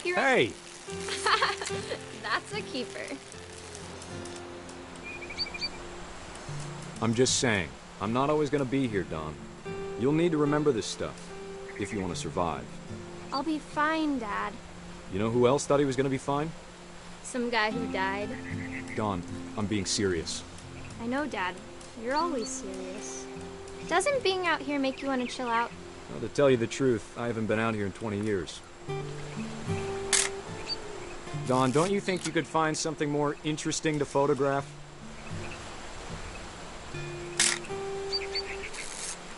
Hey! That's a keeper. I'm just saying. I'm not always gonna be here, Dawn. You'll need to remember this stuff, if you want to survive. I'll be fine, Dad. You know who else thought he was gonna be fine? Some guy who died. Dawn, I'm being serious. I know, Dad. You're always serious. Doesn't being out here make you want to chill out? Well, to tell you the truth, I haven't been out here in 20 years. Dawn, don't you think you could find something more interesting to photograph?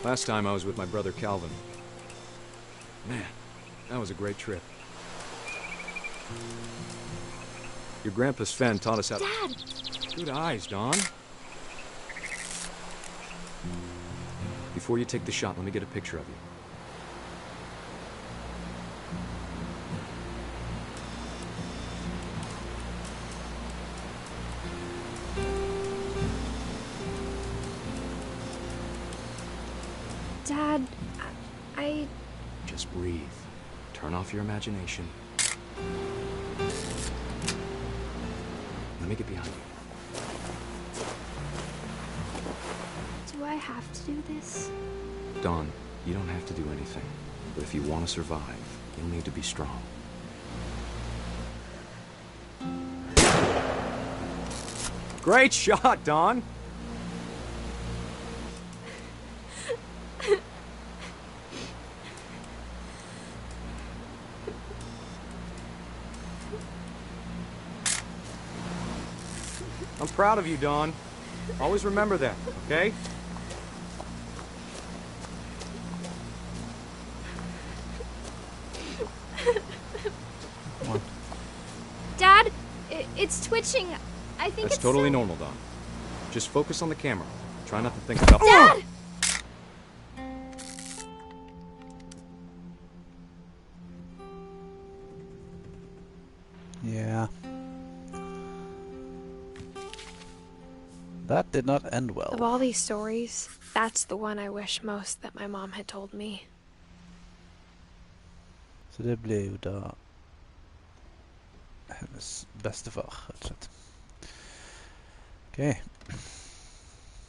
Last time I was with my brother Calvin. Man, that was a great trip. Your grandpa Sven taught us how to... Dad! Good eyes, Dawn. Before you take the shot, let me get a picture of you. Dad, I... Just breathe. Turn off your imagination. Let me get behind you. Do I have to do this? Dawn, you don't have to do anything. But if you want to survive, you'll need to be strong. Great shot, Dawn! I'm proud of you, Dawn. Always remember that, okay? Come on. Dad, it's twitching. I think That's it's totally normal, Dawn. Just focus on the camera. Try not to think about... Dad! Yeah. That did not end well. Of all these stories, that's the one I wish most that my mom had told me. Så det ble jo da hennes bestefar, rett og slett. Ok.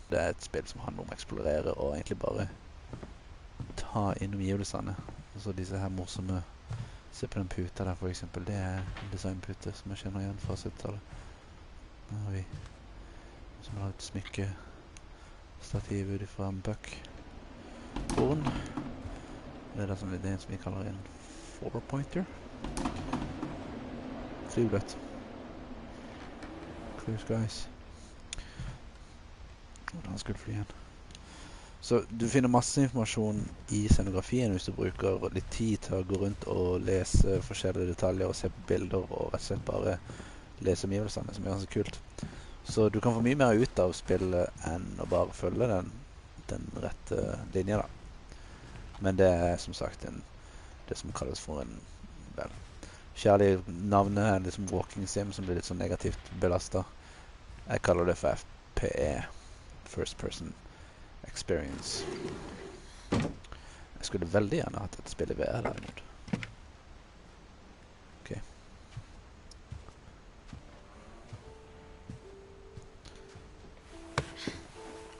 Det er et spill som handler om å eksplorere og egentlig bare ta inn omgivelsene. Altså disse her morsomme... Se på den puta der for eksempel. Det er en designpute som jeg kjenner igjen fra 70-tallet. Nå har vi som har et smykke stativ ut fra en buck horn. Det er det en som vi kaller en four-pointer. Trivlet. Clear skies. Og den skuddfly igjen. Så du finner masse informasjon i scenografien hvis du bruker litt tid til å gå rundt og lese forskjellige detaljer og se på bilder og rett og slett bare lese omgivelsene, som er ganske kult. Så du kan få mye mer ut av spillet enn å bare følge den rette linja da. Men det er som sagt det som kalles for en kjærlig navnet er liksom walking sim, som blir litt sånn negativt belastet. Jeg kaller det for FPE, First Person Experience. Jeg skulle veldig gjerne hatt et spill i VR derimot. Ok.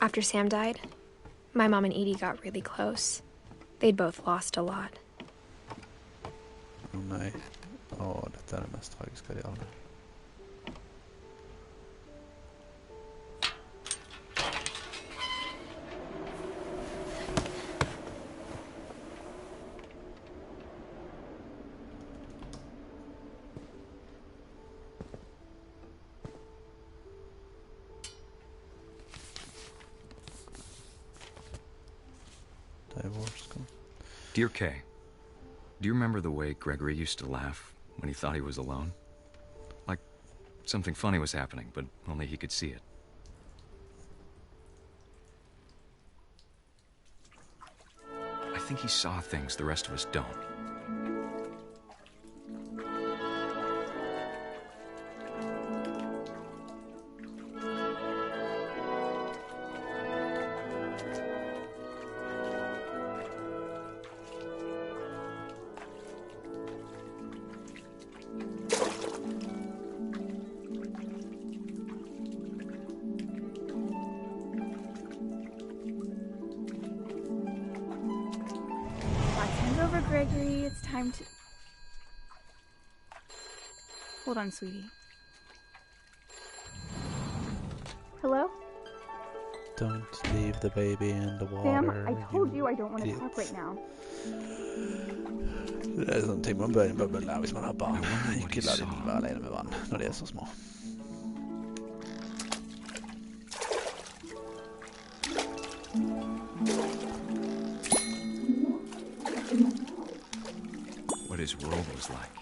After Sam died, my mom and Edie got really close. They'd both lost a lot. Å nei. Dette er det mest tragiske av de alle. Dear Kay, do you remember the way Gregory used to laugh when he thought he was alone? Like something funny was happening, but only he could see it. I think he saw things the rest of us don't. Gregory, it's time to... Hold on, sweetie. Hello? Don't leave the baby in the water. Sam, I told you I don't want to talk right now. Det er sånne ting man bør lære hvis man har barn. Ikke la dem være alene med vann når de er så små. What his world was like.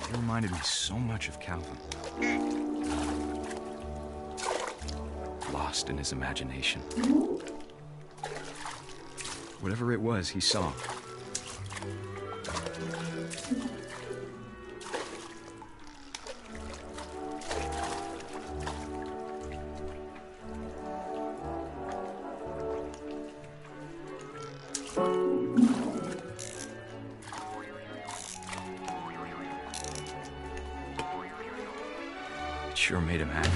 He reminded me so much of Calvin. Lost in his imagination. Whatever it was, he saw. It sure made him happy.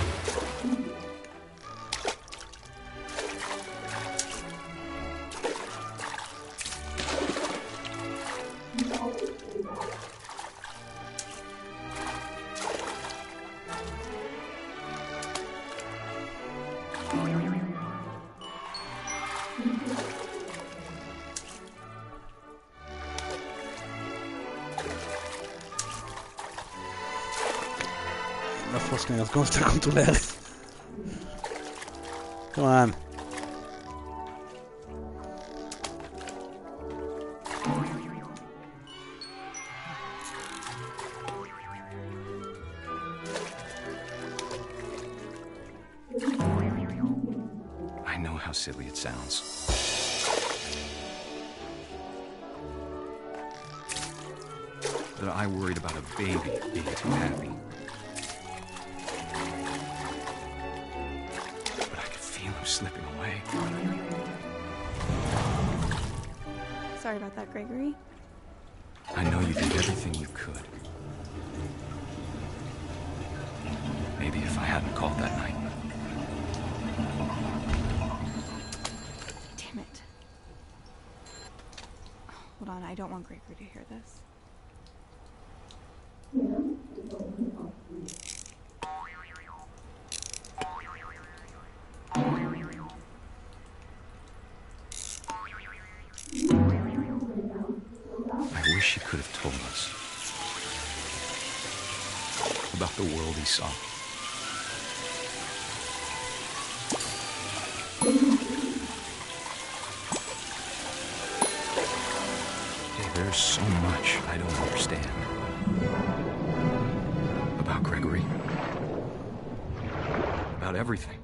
Forskningen kommer til å kontrollere. Come on. I know how silly it sounds. That I worried about a baby being too happy. Slipping away. Sorry about that, Gregory. I know you did everything you could. Maybe if I hadn't called that night. Damn it. Hold on, I don't want Gregory to hear this. I wish he could have told us about the world he saw. There's so much I don't understand. About Gregory. About everything.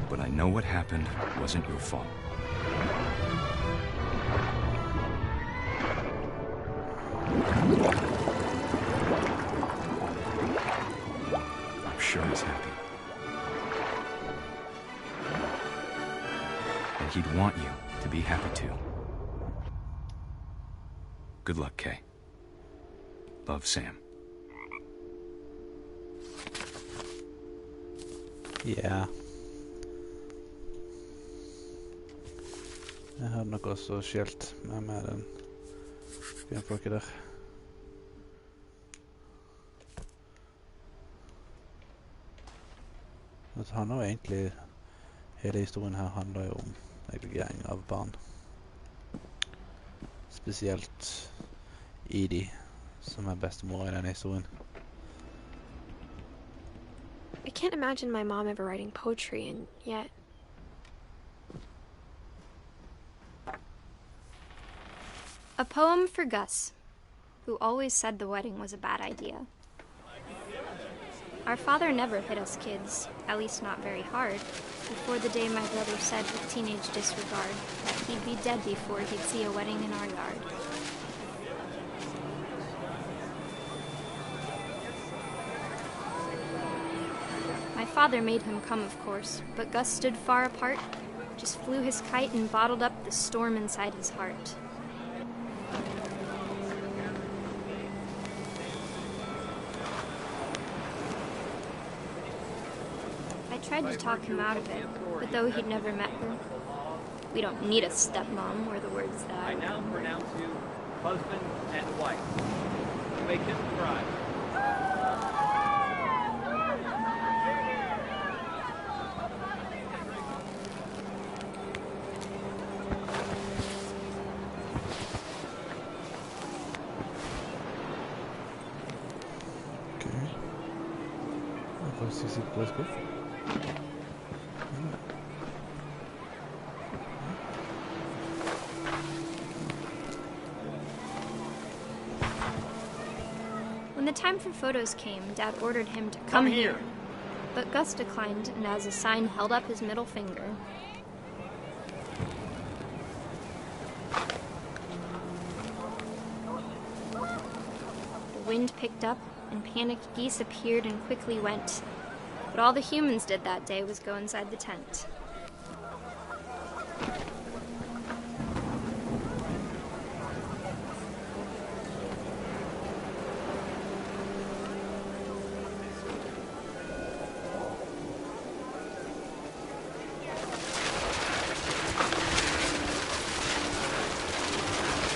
But I know what happened wasn't your fault. I'm sure he's happy. And he'd want you to be happy too. Good luck, Kay. Love, Sam. Ja. Jeg hadde nok også skilt med den kvinnfolket der. Det handler jo egentlig, hele historien her handler jo om negligering av barn. Spesielt Edith, som bestemor I denne historien. I can't imagine my mom ever writing poetry, and yet... A poem for Gus, who always said the wedding was a bad idea. Our father never hit us kids, at least not very hard, before the day my brother said with teenage disregard that he'd be dead before he'd see a wedding in our yard. My father made him come, of course, but Gus stood far apart, just flew his kite and bottled up the storm inside his heart. I tried to talk him out of it, but though he'd never met her, we don't need a stepmom were the words that I now pronounce you husband and wife. Make him thrive. When the time for photos came, Dad ordered him to come here. But Gus declined, and as a sign held up his middle finger. The wind picked up, and panicked geese appeared and quickly went. But all the humans did that day was go inside the tent.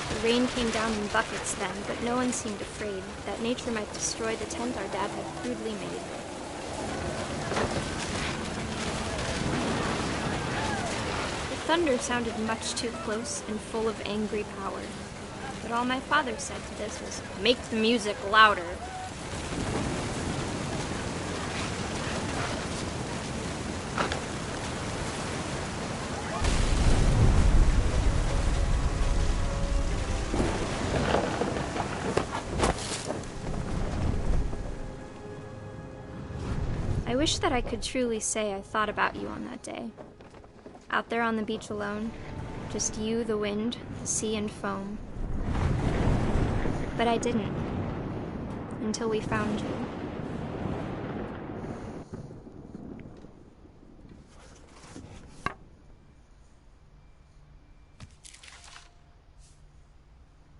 The rain came down in buckets then, but no one seemed afraid that nature might destroy the tent our dad had crudely made. The thunder sounded much too close and full of angry power, but all my father said to this was, "Make the music louder." I wish that I could truly say I thought about you on that day. Out there on the beach alone, just you, the wind, the sea, and foam. But I didn't, until we found you.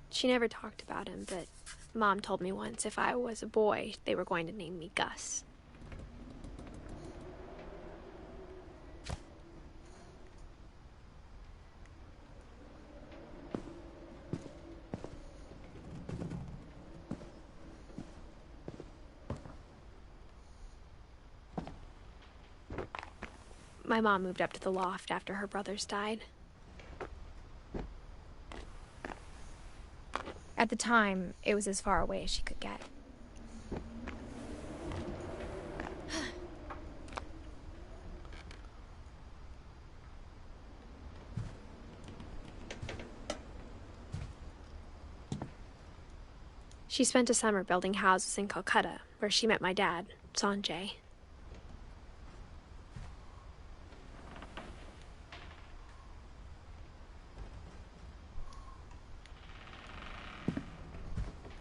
She never talked about him, but Mom told me once if I was a boy, they were going to name me Gus. My mom moved up to the loft after her brothers died. At the time, it was as far away as she could get. She spent a summer building houses in Calcutta, where she met my dad, Sanjay.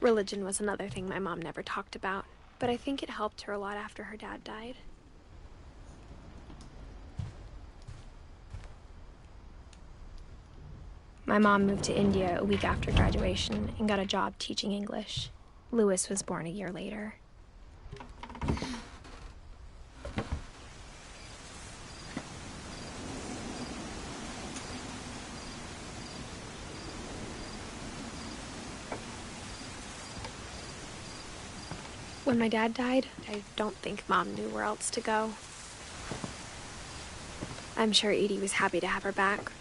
Religion was another thing my mom never talked about, but I think it helped her a lot after her dad died. My mom moved to India a week after graduation and got a job teaching English. Louis was born a year later. When my dad died, I don't think Mom knew where else to go. I'm sure Edie was happy to have her back.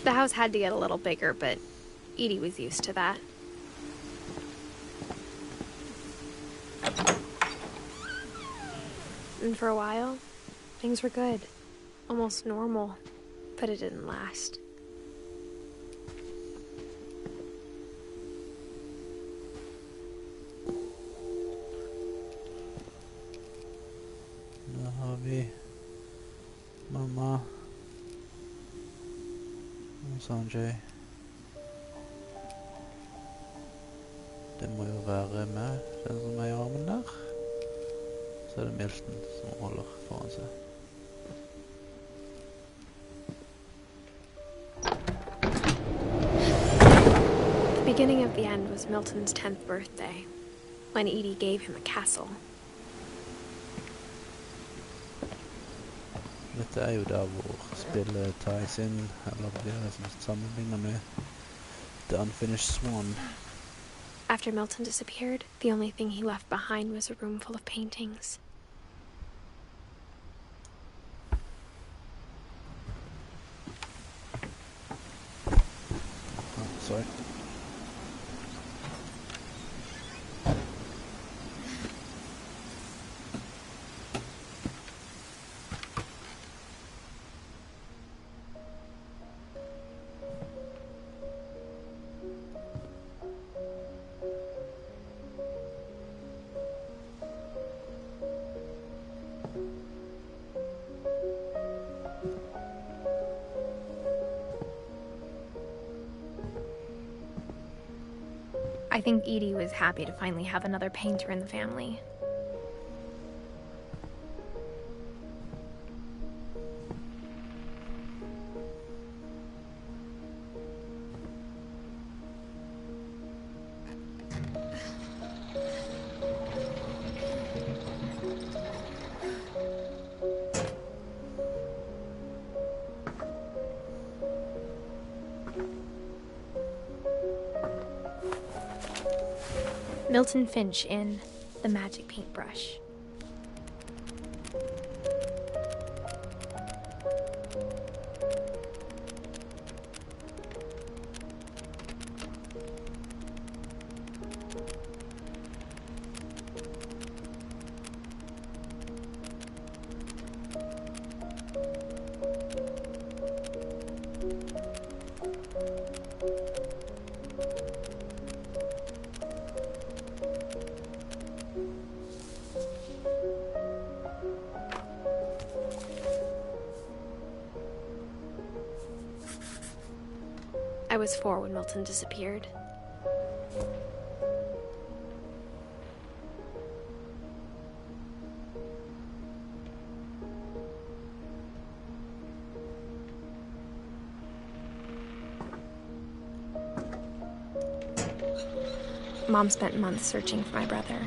The house had to get a little bigger, but Edie was used to that. And for a while, things were good. Almost normal. But it didn't last. Nu har vi mamma og Sanjay. Det må jo være meg, den som er i armen der. Så er det Milton som holder foran seg. The beginning of the end was Milton's 10th birthday, when Edie gave him a castle. Dette er jo der hvor spillet ties inn, eller blir det som sammenligner med The Unfinished Swan. After Milton disappeared, the only thing he left behind was a room full of paintings. Oh, sorry. I think Edie was happy to finally have another painter in the family. Milton Finch in The Magic Paintbrush. I was 4 when Milton disappeared. Mom spent months searching for my brother.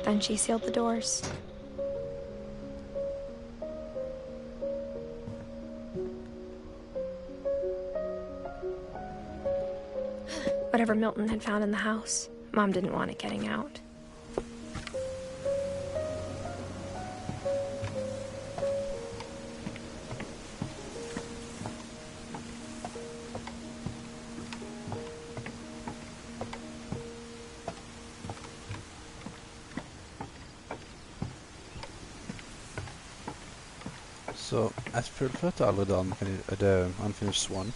Then she sealed the doors. Whatever Milton had found in the house, Mom didn't want it getting out. Så jeg fullførte aldri da Unfinished Swan.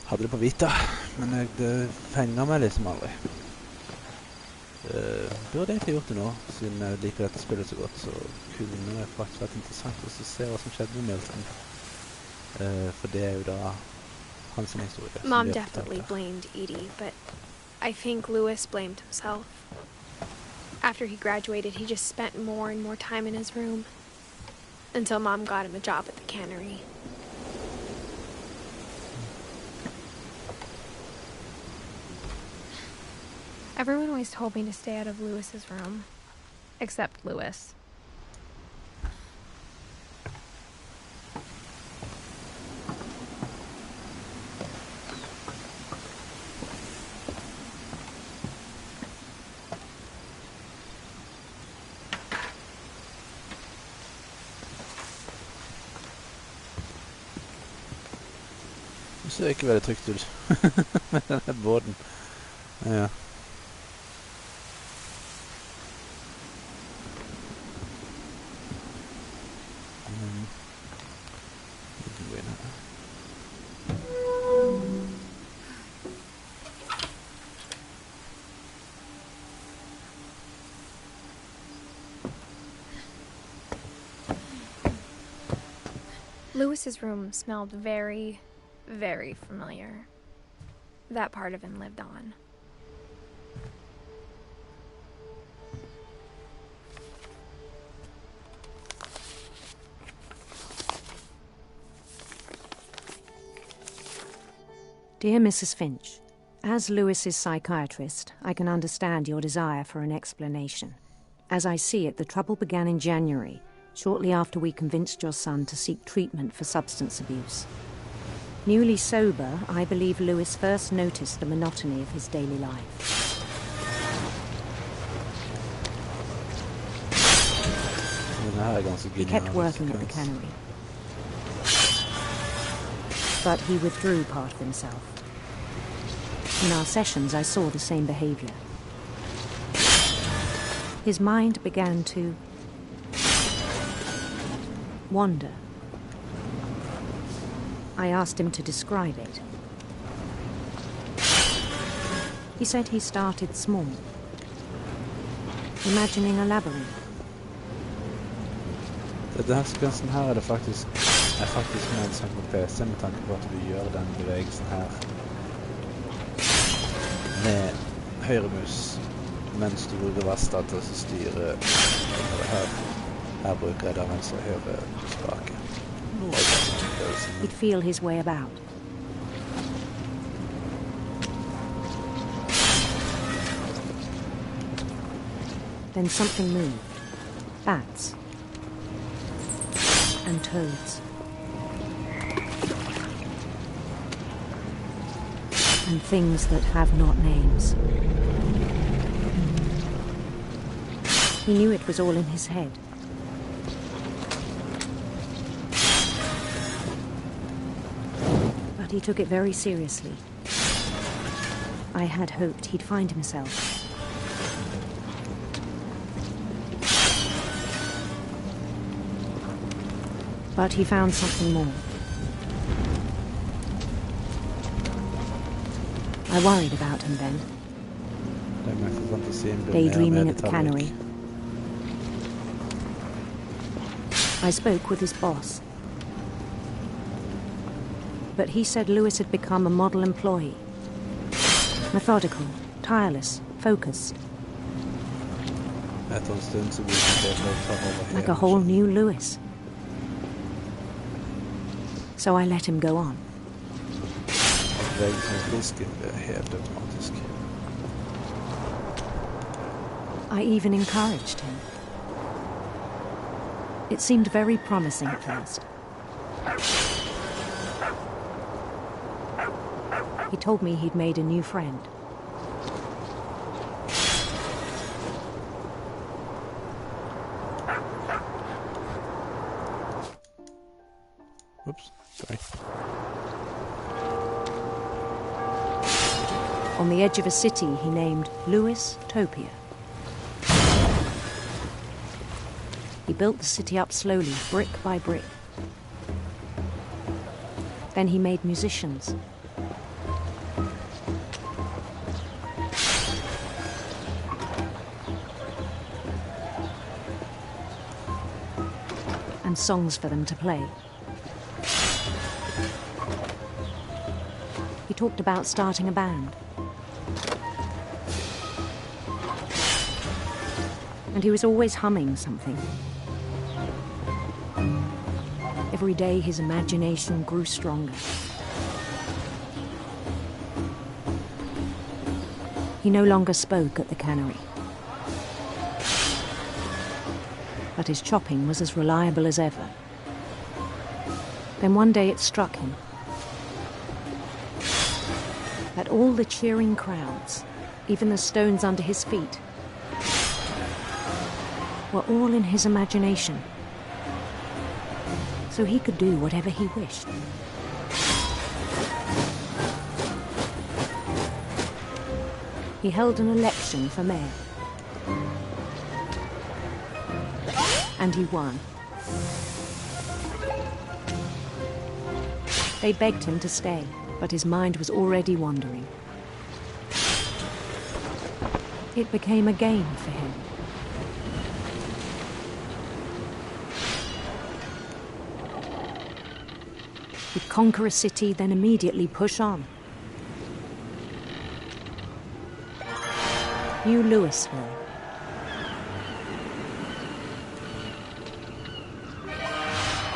Hadde det på Vita, men det fenget meg liksom aldri. Burde egentlig gjort det nå, siden jeg liker dette spillet så godt, så kunne det faktisk vært interessant å se hva som skjedde med Milton. For det jo da hans historie. Mom definitely blamed Edie, but I think Lewis blamed himself. After he graduated, he just spent more and more time in his room. Until Mom got him a job at the cannery. Everyone always told me to stay out of Lewis's room. Except Lewis. Det ser ikke veldig trygt ut med denne båten. Ja. Lewis's room smelled very, very familiar. That part of him lived on. Dear Mrs. Finch, as Lewis's psychiatrist, I can understand your desire for an explanation. As I see it, the trouble began in January, shortly after we convinced your son to seek treatment for substance abuse. Newly sober, I believe Lewis first noticed the monotony of his daily life. He kept working at the cannery. But he withdrew part of himself. In our sessions, I saw the same behavior. His mind began to wander. I asked him to describe it. He said he started small, imagining a labyrinth. Denne sekvensen her det faktisk mer interessant på PC med tanke på at du gjør den bevegelsen her med høyremus mens du bruker vastet til å styre her bruker jeg da venstre høyre spake. He'd feel his way about. Then something moved. Bats. And toads. And things that have not names. He knew it was all in his head. But he took it very seriously. I had hoped he'd find himself. But he found something more. I worried about him then. Daydreaming at the cannery. I spoke with his boss. But he said Lewis had become a model employee. Methodical, tireless, focused. Like a whole new Lewis. So I let him go on. I even encouraged him. It seemed very promising at first. He told me he'd made a new friend. Oops, sorry. On the edge of a city he named Lewis Topia. He built the city up slowly, brick by brick. Then he made musicians. And songs for them to play. He talked about starting a band. And he was always humming something. Every day his imagination grew stronger. He no longer spoke at the cannery. But his chopping was as reliable as ever. Then one day it struck him that all the cheering crowds, even the stones under his feet, were all in his imagination. So he could do whatever he wished. He held an election for mayor. And he won. They begged him to stay, but his mind was already wandering. It became a game for him. He'd conquer a city, then immediately push on. New Louisville.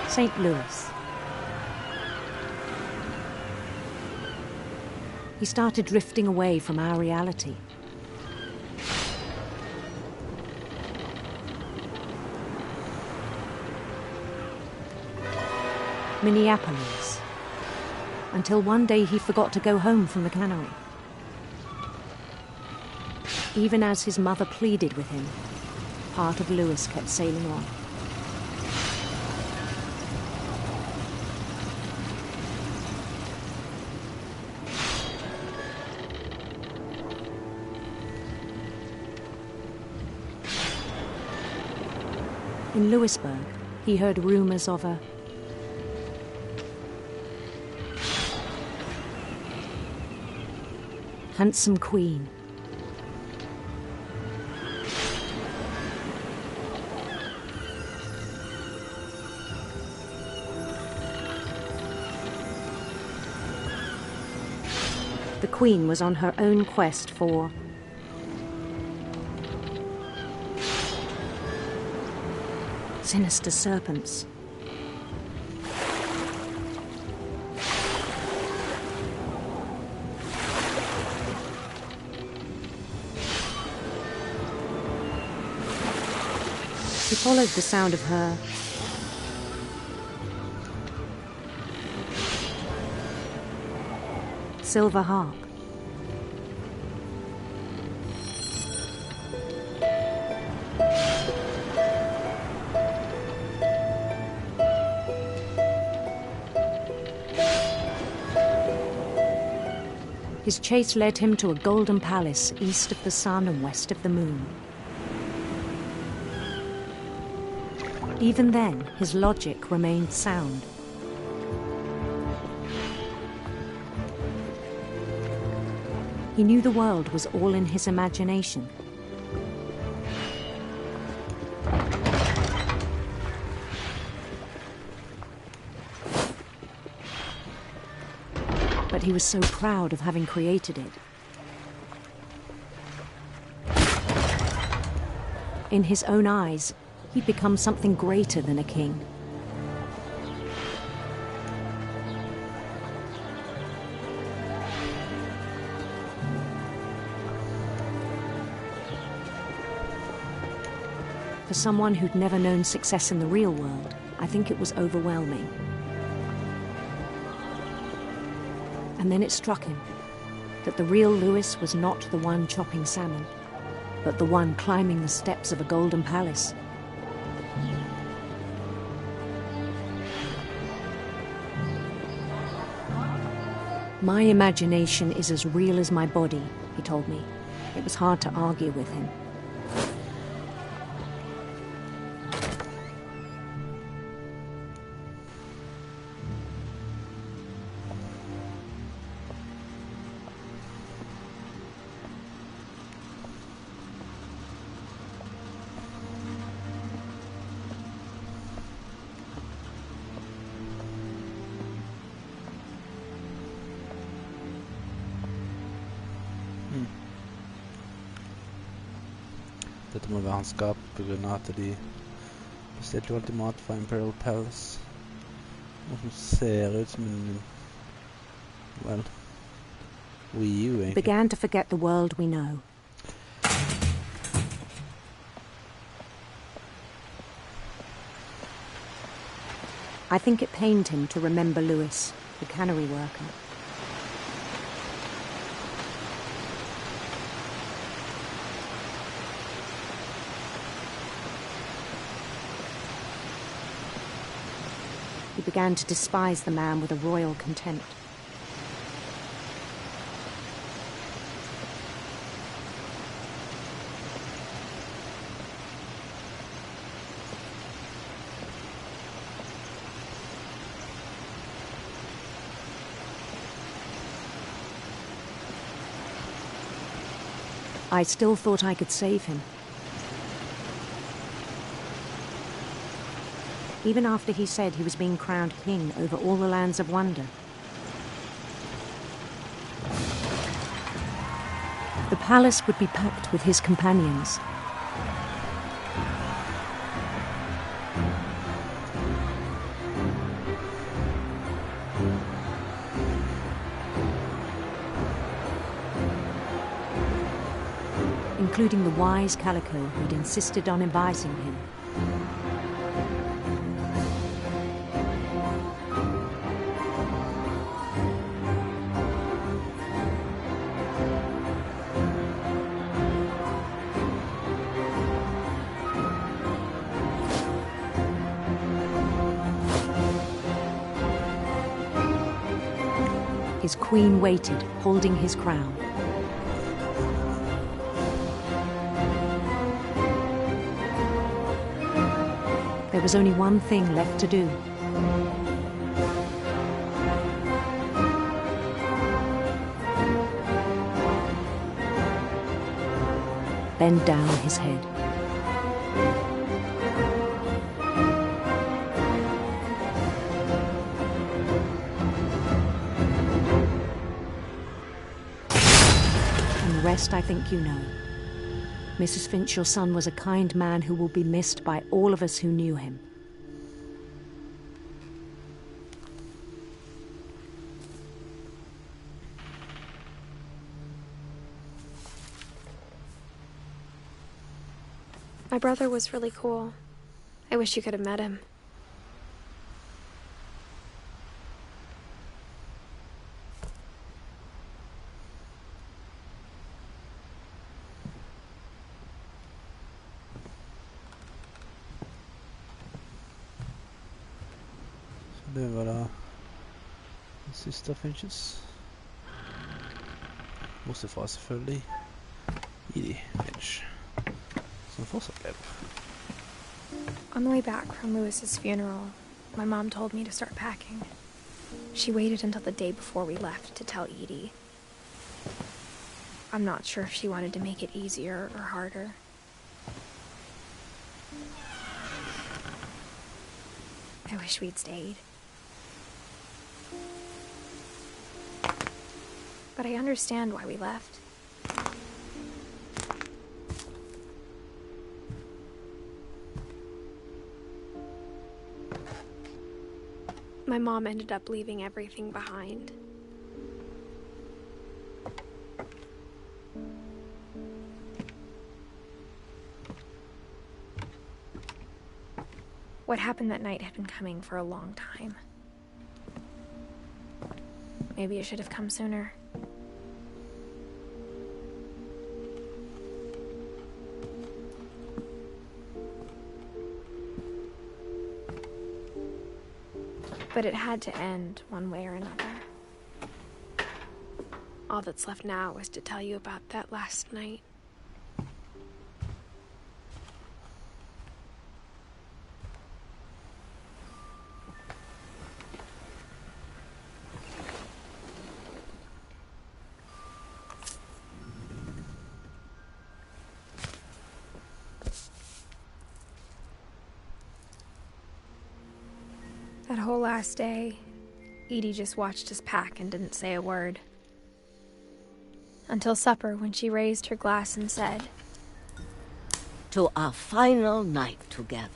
St. Louis. He started drifting away from our reality. Minneapolis. Until one day he forgot to go home from the cannery. Even as his mother pleaded with him, part of Louis kept sailing on. In Louisburg, he heard rumors of a handsome queen. The queen was on her own quest for sinister serpents. He followed the sound of her silver harp. His chase led him to a golden palace east of the sun and west of the moon. Even then, his logic remained sound. He knew the world was all in his imagination. But he was so proud of having created it. In his own eyes, he'd become something greater than a king. For someone who'd never known success in the real world, I think it was overwhelming. And then it struck him that the real Louis was not the one chopping salmon, but the one climbing the steps of a golden palace. My imagination is as real as my body, he told me. It was hard to argue with him. det må være hans skap på grunn av at de bestilte jo alltid mat fra Imperial Palace. Noe som ser ut som en... well... Wii U, egentlig. Began to forget the world we know. I think it pained him to remember Lewis, the cannery worker. He began to despise the man with a royal contempt. I still thought I could save him. Even after he said he was being crowned king over all the lands of wonder. The palace would be packed with his companions. Including the wise Calico who'd insisted on advising him. His queen waited, holding his crown. There was only one thing left to do. Bend down his head. And the rest I think you know. Mrs. Finch, your son was a kind man who will be missed by all of us who knew him. My brother was really cool. I wish you could have met him. Det var da den siste Finches. Bortsett fra selvfølgelig Edith Finch, som fortsatt lever. On the way back from Lewis's funeral, my mom told me to start packing. She waited until the day before we left to tell Edie. I'm not sure if she wanted to make it easier or harder. I wish we'd stayed. But I understand why we left. My mom ended up leaving everything behind. What happened that night had been coming for a long time. Maybe it should have come sooner. But it had to end one way or another. All that's left now is to tell you about that last night. That whole last day, Edie just watched us pack and didn't say a word. Until supper, when she raised her glass and said, to our final night together,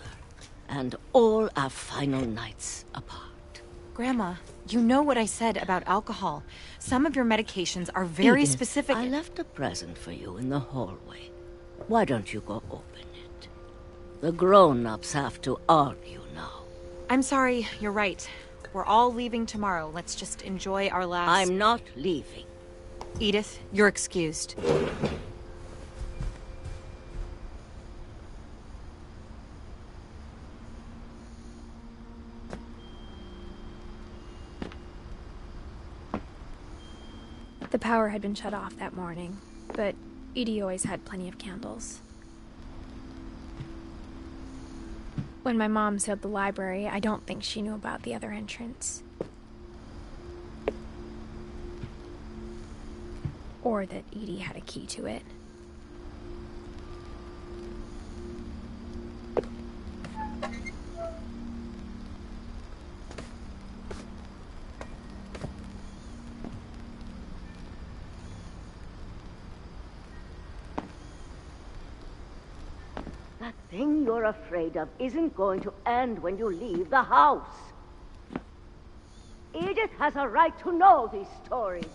and all our final nights apart. Grandma, you know what I said about alcohol. Some of your medications are very Edith, specific. I left a present for you in the hallway. Why don't you go open it? The grown-ups have to argue now. I'm sorry, you're right. We're all leaving tomorrow. Let's just enjoy our last... I'm not leaving. Edith, you're excused. The power had been shut off that morning, but Edie always had plenty of candles. When my mom sealed the library, I don't think she knew about the other entrance. Or that Edie had a key to it. That thing you're afraid of isn't going to end when you leave the house. Edith has a right to know these stories.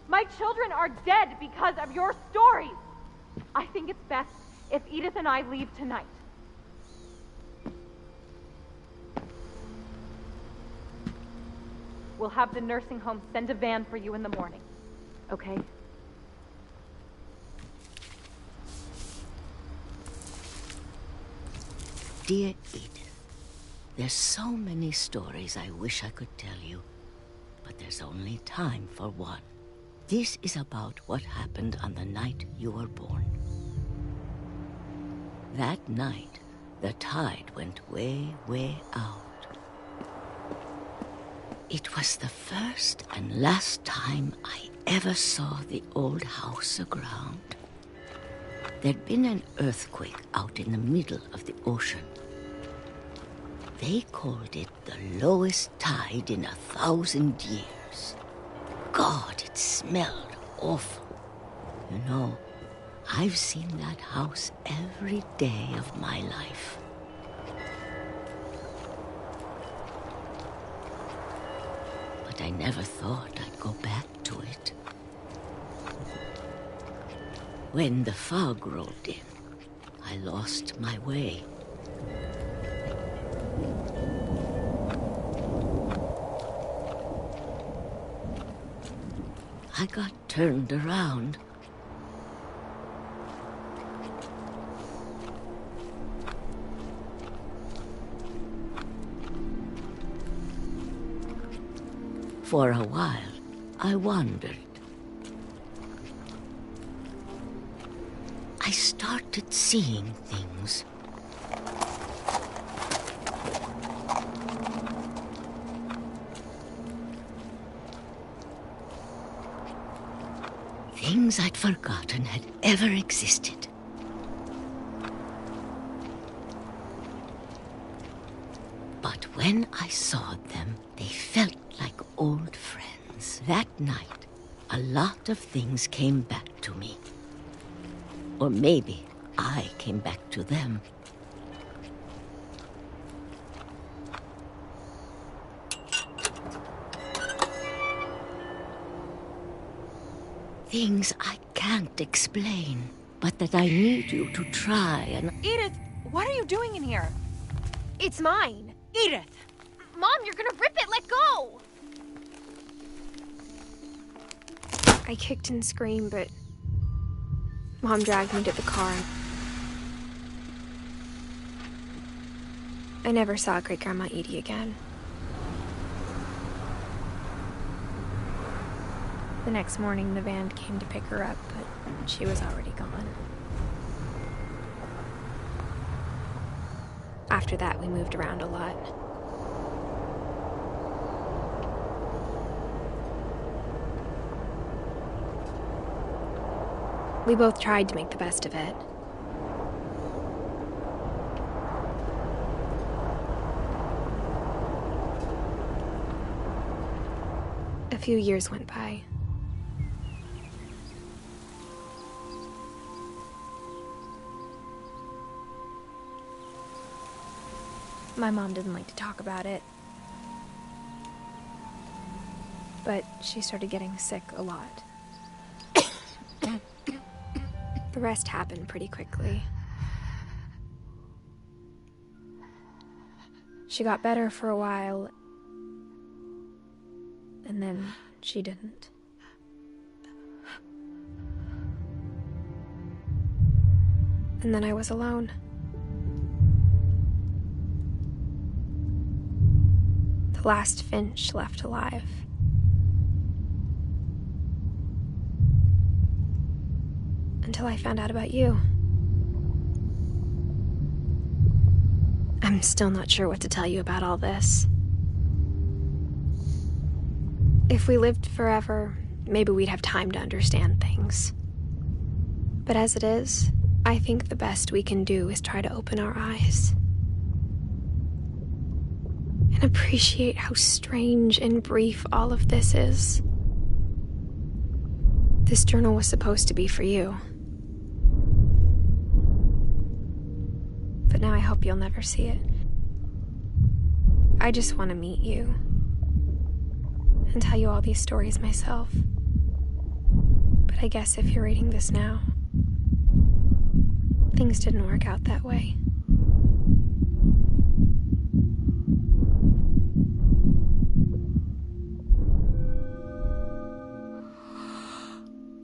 My children are dead because of your stories. I think it's best if Edith and I leave tonight. We'll have the nursing home send a van for you in the morning, okay? Dear Edith, there's so many stories I wish I could tell you, but there's only time for one. This is about what happened on the night you were born. That night, the tide went way, way out. It was the first and last time I ever saw the old house aground. There'd been an earthquake out in the middle of the ocean. They called it the lowest tide in 1,000 years. God, it smelled awful. You know, I've seen that house every day of my life. But I never thought I'd go back to it. When the fog rolled in, I lost my way. I got turned around. For a while, I wandered. I started seeing things. Things I'd forgotten had ever existed. But when I saw them, they felt like old friends. That night, a lot of things came back to me. Or maybe I came back to them. Things I can't explain, but that I need you to try and... Edith, what are you doing in here? It's mine. Edith! Mom, you're gonna rip it! Let go! I kicked and screamed, but Mom dragged me to the car. I never saw Great-Grandma Edie again. The next morning, the van came to pick her up, but she was already gone. After that, we moved around a lot. We both tried to make the best of it. A few years went by. My mom didn't like to talk about it. But she started getting sick a lot. The rest happened pretty quickly. She got better for a while, and then she didn't. And then I was alone. The last Finch left alive. Until I found out about you. I'm still not sure what to tell you about all this. If we lived forever, maybe we'd have time to understand things. But as it is, I think the best we can do is try to open our eyes. And appreciate how strange and brief all of this is. This journal was supposed to be for you. But now I hope you'll never see it. I just want to meet you. And tell you all these stories myself. But I guess if you're reading this now, things didn't work out that way.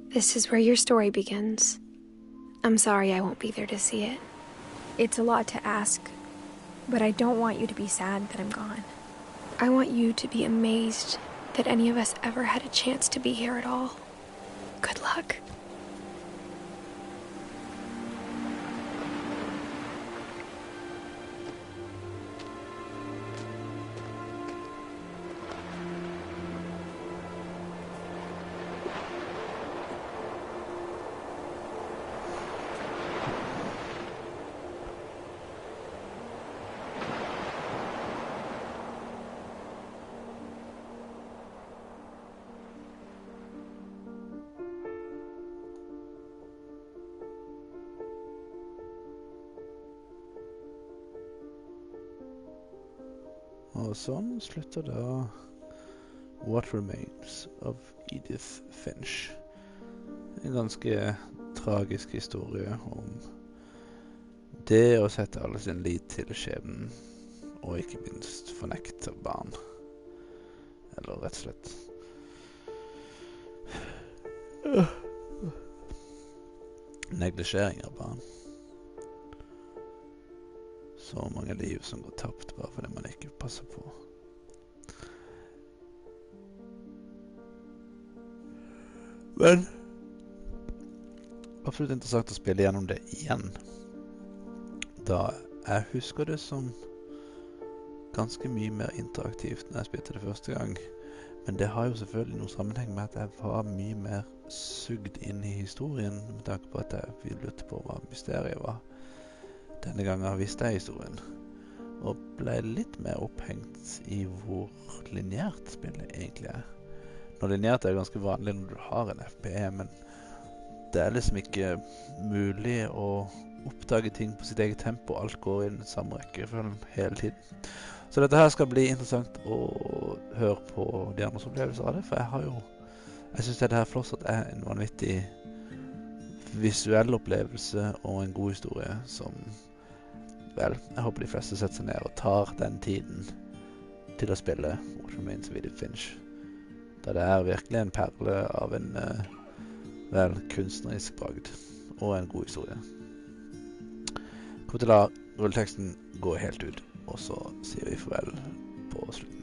This is where your story begins. I'm sorry I won't be there to see it. It's a lot to ask, but I don't want you to be sad that I'm gone. I want you to be amazed that any of us ever had a chance to be here at all. Good luck. Og sånn slutter da What Remains of Edith Finch. En ganske tragisk historie om det å sette alle sin lit til skjebnen, og ikke minst fornekte barn. Eller rett og slett neglisjering av barn. Så mange liv som går tapt bare fordi man ikke passer på. Men absolutt interessant å spille gjennom det igjen. Da jeg husker det som ganske mye mer interaktivt når jeg spilte det første gang. Men det har jo selvfølgelig noen sammenheng med at jeg var mye mer sugd inn i historien, med tanke på at jeg lurte på hva mysteriet var. Denne gangen visste jeg historien, og ble litt mer opphengt i hvor lineært spillet egentlig er. Når lineært er ganske vanlig når du har en FPE, men det er liksom ikke mulig å oppdage ting på sitt eget tempo. Alt går inn i samme rekkefølge hele tiden. Så dette her skal bli interessant å høre på de andres opplevelser av det, for jeg synes dette her fortsatt er en vanvittig visuell opplevelse og en god historie som, vel, jeg håper de fleste setter seg ned og tar den tiden til å spille What Remains of Edith Finch. Da det er virkelig en perle av en, vel, kunstnerisk bragd og en god historie. Kom til å la rulleteksten gå helt ut, og så sier vi farvel på slutten.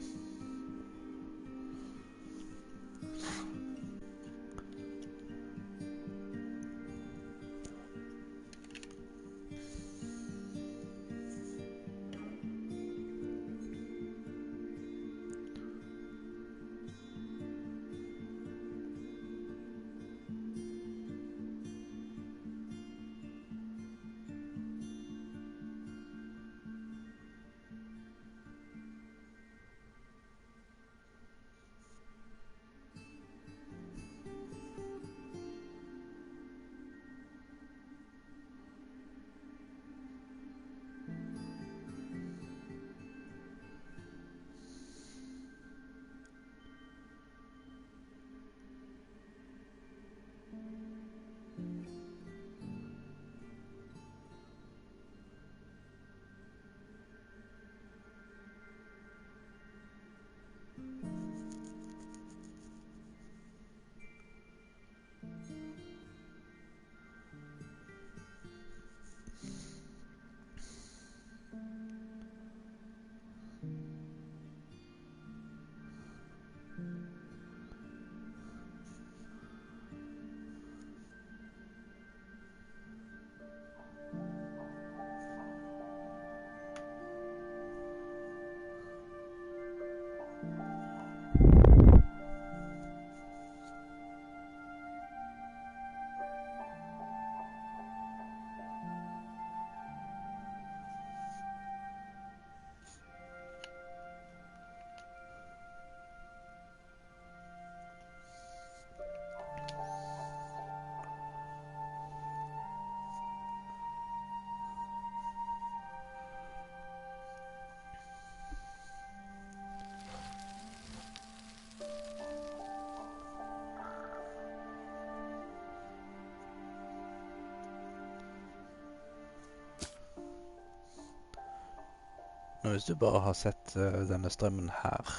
men hvis du bare har sett denne strømmen her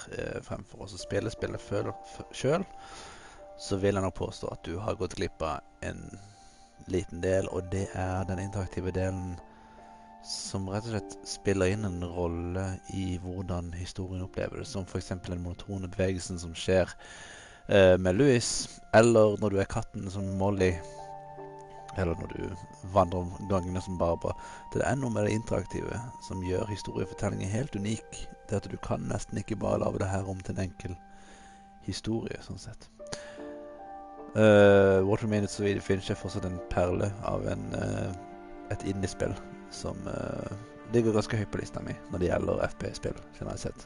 fremfor oss og spille spillet selv, så vil jeg nok påstå at du har gått glipp av en liten del, og det er den interaktive delen som rett og slett spiller inn en rolle i hvordan historien opplever det, som for eksempel den monotone bevegelsen som skjer med Louis, eller når du er katten som Molly, eller når du vandrer om gangene som Barbara. Det er noe med det interaktive som gjør historiefortellingen helt unik. Det at du kan nesten ikke bare lave det her om til en enkel historie, sånn sett. Water Minutes og Edith Finch er fortsatt en perle av et indie-spill som ligger ganske høyt på lista mi når det gjelder FP-spill, generelt sett.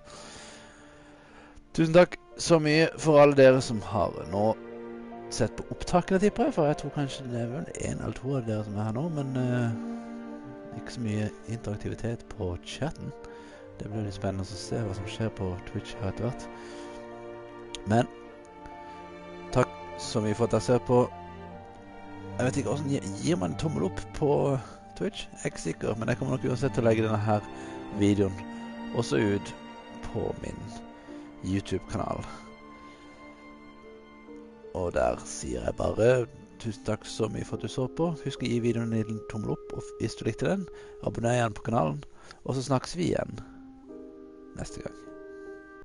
Tusen takk så mye for alle dere som har nå sett på opptakene, tipper jeg, for jeg tror kanskje det er vel 1 eller 2 av dere som er her nå, men ikke så mye interaktivitet på chatten. Det blir litt spennende å se hva som skjer på Twitch her etter hvert. Men takk så mye for at dere ser på. Jeg vet ikke hvordan gir man en tommel opp på Twitch? Jeg er ikke sikker, men jeg kommer nok uansett til å legge denne her videoen også ut på min YouTube-kanal. Og der sier jeg bare tusen takk så mye for at du så på. Husk å gi videoen en liten tommel opp, og hvis du likte den, abonner igjen på kanalen. Og så snakkes vi igjen neste gang.